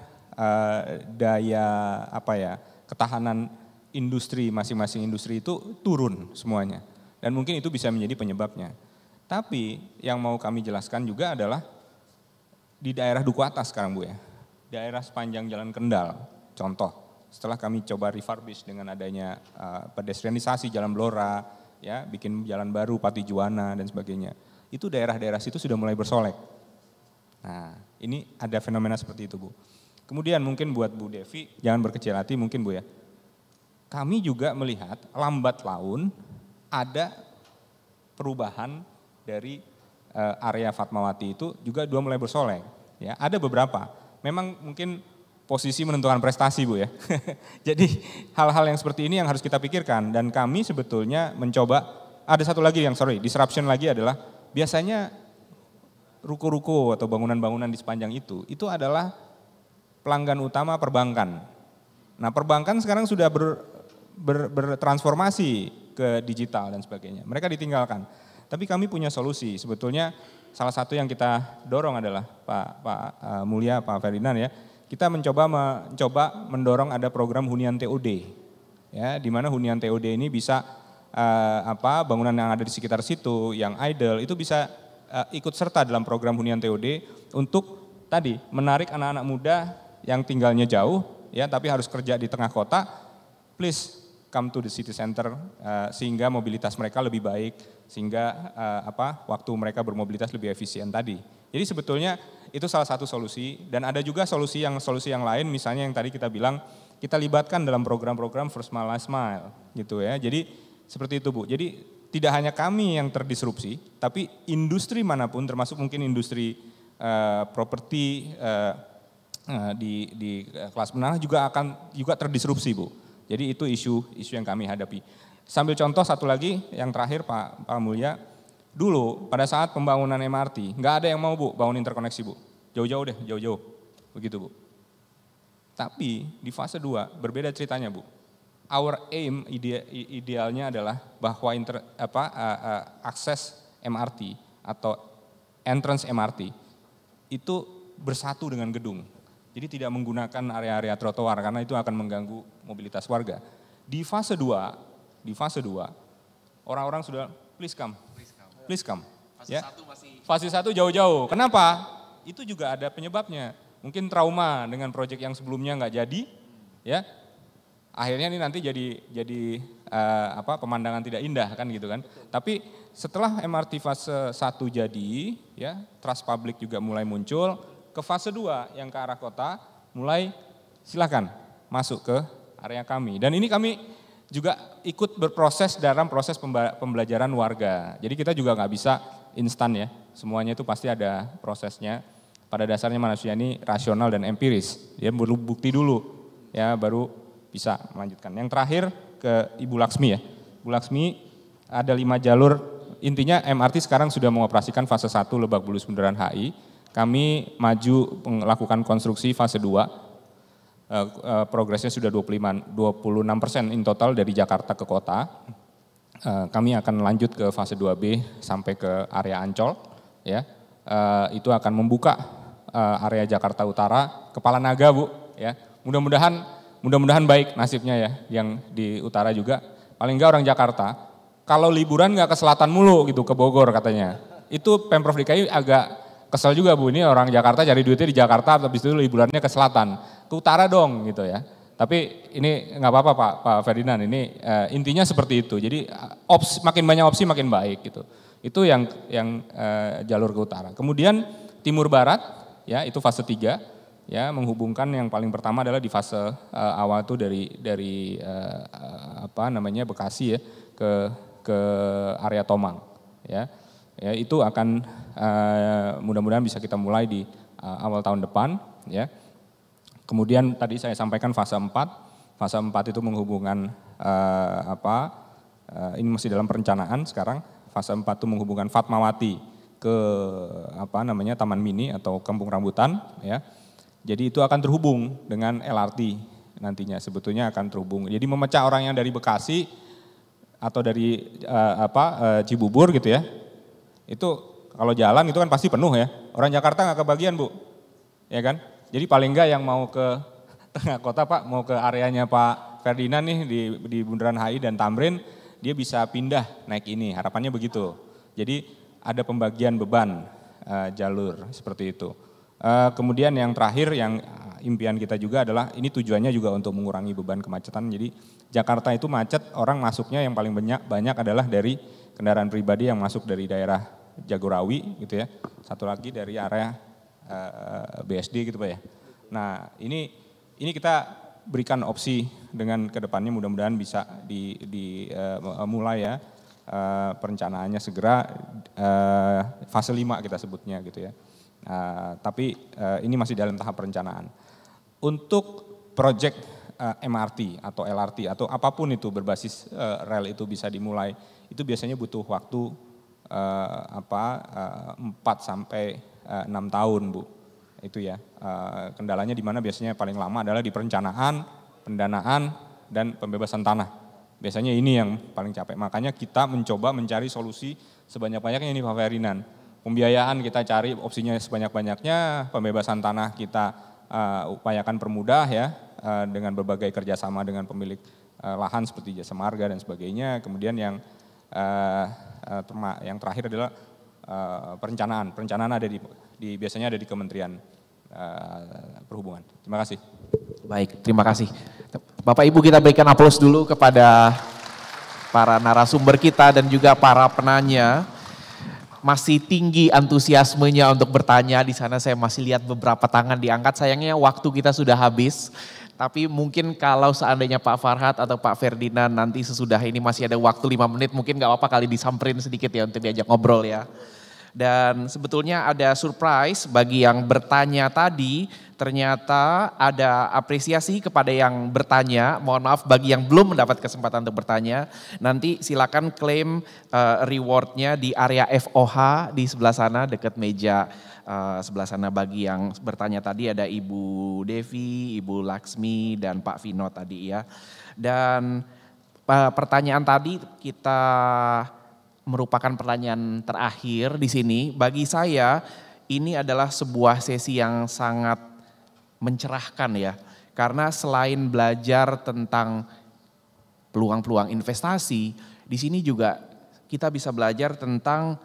ketahanan industri masing-masing industri itu turun semuanya. Dan mungkin itu bisa menjadi penyebabnya. Tapi yang mau kami jelaskan juga adalah di daerah Duku Atas sekarang Bu ya. Daerah sepanjang Jalan Kendal, contoh, setelah kami coba refurbish dengan adanya pedestrianisasi Jalan Blora, ya, bikin jalan baru Pati Juwana dan sebagainya, itu daerah-daerah situ sudah mulai bersolek. Nah, ini ada fenomena seperti itu Bu. Kemudian mungkin buat Bu Devi, jangan berkecil hati mungkin Bu ya. Kami juga melihat lambat laun ada perubahan dari area Fatmawati itu juga mulai bersolek. Ya, ada beberapa. Memang mungkin posisi menentukan prestasi Bu ya. Jadi hal-hal yang seperti ini yang harus kita pikirkan dan kami sebetulnya mencoba, ada satu lagi disruption lagi adalah biasanya ruko-ruko atau bangunan-bangunan di sepanjang itu adalah pelanggan utama perbankan. Nah, perbankan sekarang sudah bertransformasi ke digital dan sebagainya. Mereka ditinggalkan. Tapi kami punya solusi. Sebetulnya salah satu yang kita dorong adalah Pak Mulia, Pak Ferdinand ya. Kita mencoba mendorong ada program hunian TOD. Ya, di mana hunian TOD ini bisa bangunan yang ada di sekitar situ yang idle itu bisa ikut serta dalam program hunian TOD untuk tadi menarik anak-anak muda yang tinggalnya jauh ya tapi harus kerja di tengah kota. Please come to the city center sehingga mobilitas mereka lebih baik, sehingga waktu mereka bermobilitas lebih efisien tadi. Jadi sebetulnya itu salah satu solusi dan ada juga solusi yang lain, misalnya yang tadi kita bilang kita libatkan dalam program-program first mile last mile gitu ya. Jadi seperti itu Bu. Jadi tidak hanya kami yang terdisrupsi, tapi industri manapun termasuk mungkin industri properti di kelas menengah juga terdisrupsi Bu. Jadi itu isu yang kami hadapi. Sambil contoh satu lagi yang terakhir Pak Mulya, dulu pada saat pembangunan MRT nggak ada yang mau Bu bangun interkoneksi Bu, jauh-jauh, begitu Bu. Tapi di fase 2 berbeda ceritanya Bu. Our aim idealnya adalah bahwa akses MRT atau entrance MRT itu bersatu dengan gedung. Jadi tidak menggunakan area-area trotoar karena itu akan mengganggu mobilitas warga. Di fase 2 orang-orang sudah please come. Fase 1 jauh-jauh. Kenapa? Itu juga ada penyebabnya. Mungkin trauma dengan proyek yang sebelumnya nggak jadi, ya. Akhirnya ini nanti jadi pemandangan tidak indah kan gitu kan. Tapi setelah MRT fase 1 jadi, ya trust public juga mulai muncul. Ke fase 2 yang ke arah kota, mulai silakan masuk ke area kami. Dan ini kami juga ikut berproses dalam proses pembelajaran warga. Jadi kita juga nggak bisa instan ya, semuanya itu pasti ada prosesnya. Pada dasarnya manusia ini rasional dan empiris, dia perlu bukti dulu, ya baru bisa melanjutkan. Yang terakhir ke Ibu Laksmi ya. Ibu Laksmi ada 5 jalur, intinya MRT sekarang sudah mengoperasikan fase 1 Lebak Bulus Bundaran HI. Kami maju melakukan konstruksi fase 2, progresnya sudah 26% in total dari Jakarta ke kota. Kami akan lanjut ke fase 2B sampai ke area Ancol, ya. Itu akan membuka area Jakarta Utara, Kepala Naga Bu, ya. Mudah-mudahan baik nasibnya ya, yang di utara juga. Paling enggak orang Jakarta, kalau liburan nggak ke selatan mulu gitu, ke Bogor katanya. Itu Pemprov DKI agak kesel juga Bu, ini orang Jakarta cari duitnya di Jakarta, habis itu liburannya ke selatan, ke utara dong gitu ya. Tapi ini nggak apa-apa Pak Ferdinand, ini intinya seperti itu. Jadi makin banyak opsi makin baik gitu. Itu yang jalur ke utara. Kemudian timur barat, ya itu fase 3, ya menghubungkan yang paling pertama adalah di fase awal itu dari Bekasi ya ke area Tomang, ya. Ya, itu akan mudah-mudahan bisa kita mulai di awal tahun depan ya. Kemudian tadi saya sampaikan fase 4. Fase 4 itu menghubungkan ini masih dalam perencanaan sekarang. Fase 4 itu menghubungkan Fatmawati ke Taman Mini atau Kampung Rambutan ya. Jadi itu akan terhubung dengan LRT nantinya, sebetulnya akan terhubung. Jadi memecah orang yang dari Bekasi atau dari Cibubur gitu ya. Itu kalau jalan itu kan pasti penuh ya. Orang Jakarta nggak kebagian Bu, ya kan? Jadi paling enggak yang mau ke tengah kota Pak, mau ke areanya Pak Ferdinand nih di Bundaran HI dan Tamrin, dia bisa pindah naik ini, harapannya begitu. Jadi ada pembagian beban jalur seperti itu. Kemudian yang terakhir yang impian kita juga adalah, ini tujuannya juga untuk mengurangi beban kemacetan. Jadi Jakarta itu macet, orang masuknya yang paling banyak adalah dari kendaraan pribadi yang masuk dari daerah Jagorawi gitu ya. Satu lagi dari area BSD gitu Pak ya. Nah ini kita berikan opsi dengan kedepannya mudah-mudahan bisa mulai ya perencanaannya segera fase 5 kita sebutnya gitu ya. Tapi ini masih dalam tahap perencanaan. Untuk proyek MRT atau LRT atau apapun itu berbasis rel itu bisa dimulai, itu biasanya butuh waktu 4 sampai 6 tahun Bu. Itu ya, kendalanya di mana biasanya paling lama adalah di perencanaan, pendanaan, dan pembebasan tanah. Biasanya ini yang paling capek, makanya kita mencoba mencari solusi sebanyak-banyaknya ini Pak Ferdinand. Pembiayaan kita cari opsinya sebanyak-banyaknya, pembebasan tanah kita upayakan permudah ya, dengan berbagai kerjasama dengan pemilik lahan seperti Jasa Marga dan sebagainya. Kemudian yang terakhir adalah perencanaan. Perencanaan ada biasanya ada di Kementerian Perhubungan. Terima kasih. Baik, terima kasih. Bapak Ibu, kita berikan aplaus dulu kepada para narasumber kita dan juga para penanya. Masih tinggi antusiasmenya untuk bertanya. Di sana saya masih lihat beberapa tangan diangkat. Sayangnya waktu kita sudah habis. Tapi mungkin kalau seandainya Pak Farhad atau Pak Ferdinand nanti sesudah ini masih ada waktu 5 menit, mungkin gak apa-apa kali disamperin sedikit ya untuk diajak ngobrol ya. Dan sebetulnya ada surprise bagi yang bertanya tadi, ternyata ada apresiasi kepada yang bertanya. Mohon maaf bagi yang belum mendapat kesempatan untuk bertanya, nanti silakan klaim rewardnya di area FOH di sebelah sana dekat meja sebelah sana. Bagi yang bertanya tadi ada Ibu Devi, Ibu Laksmi, dan Pak Vino tadi ya. Dan pertanyaan tadi kita merupakan pertanyaan terakhir di sini. Bagi saya ini adalah sebuah sesi yang sangat mencerahkan ya. Karena selain belajar tentang peluang-peluang investasi, di sini juga kita bisa belajar tentang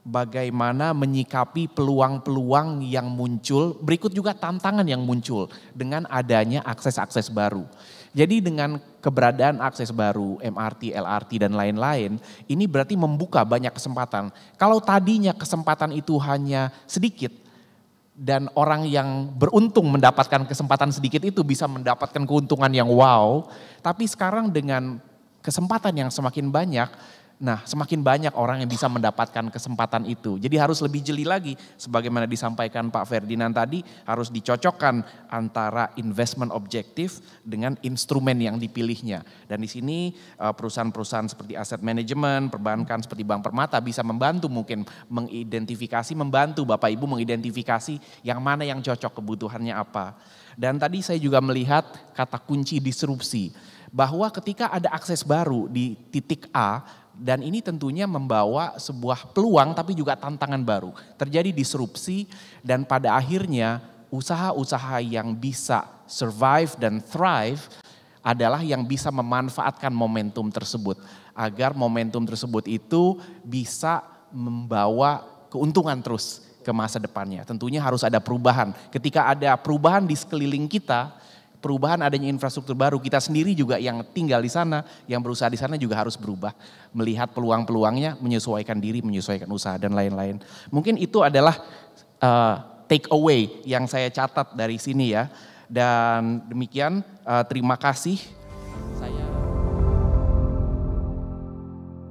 bagaimana menyikapi peluang-peluang yang muncul, berikut juga tantangan yang muncul dengan adanya akses-akses baru. Jadi dengan keberadaan akses baru, MRT, LRT dan lain-lain, ini berarti membuka banyak kesempatan. Kalau tadinya kesempatan itu hanya sedikit, dan orang yang beruntung mendapatkan kesempatan sedikit itu bisa mendapatkan keuntungan yang wow, tapi sekarang dengan kesempatan yang semakin banyak, nah semakin banyak orang yang bisa mendapatkan kesempatan itu. Jadi harus lebih jeli lagi, sebagaimana disampaikan Pak Ferdinand tadi, harus dicocokkan antara investment objektif dengan instrumen yang dipilihnya. Dan di sini perusahaan-perusahaan seperti aset manajemen, perbankan seperti Bank Permata bisa membantu mungkin membantu Bapak Ibu mengidentifikasi yang mana yang cocok kebutuhannya apa. Dan tadi saya juga melihat kata kunci disrupsi, bahwa ketika ada akses baru di titik A, dan ini tentunya membawa sebuah peluang tapi juga tantangan baru. Terjadi disrupsi dan pada akhirnya usaha-usaha yang bisa survive dan thrive adalah yang bisa memanfaatkan momentum tersebut. Agar momentum tersebut itu bisa membawa keuntungan terus ke masa depannya. Tentunya harus ada perubahan. Ketika ada perubahan di sekeliling kita, perubahan adanya infrastruktur baru, kita sendiri juga yang tinggal di sana, yang berusaha di sana juga harus berubah. Melihat peluang-peluangnya, menyesuaikan diri, menyesuaikan usaha dan lain-lain. Mungkin itu adalah take away yang saya catat dari sini ya. Dan demikian terima kasih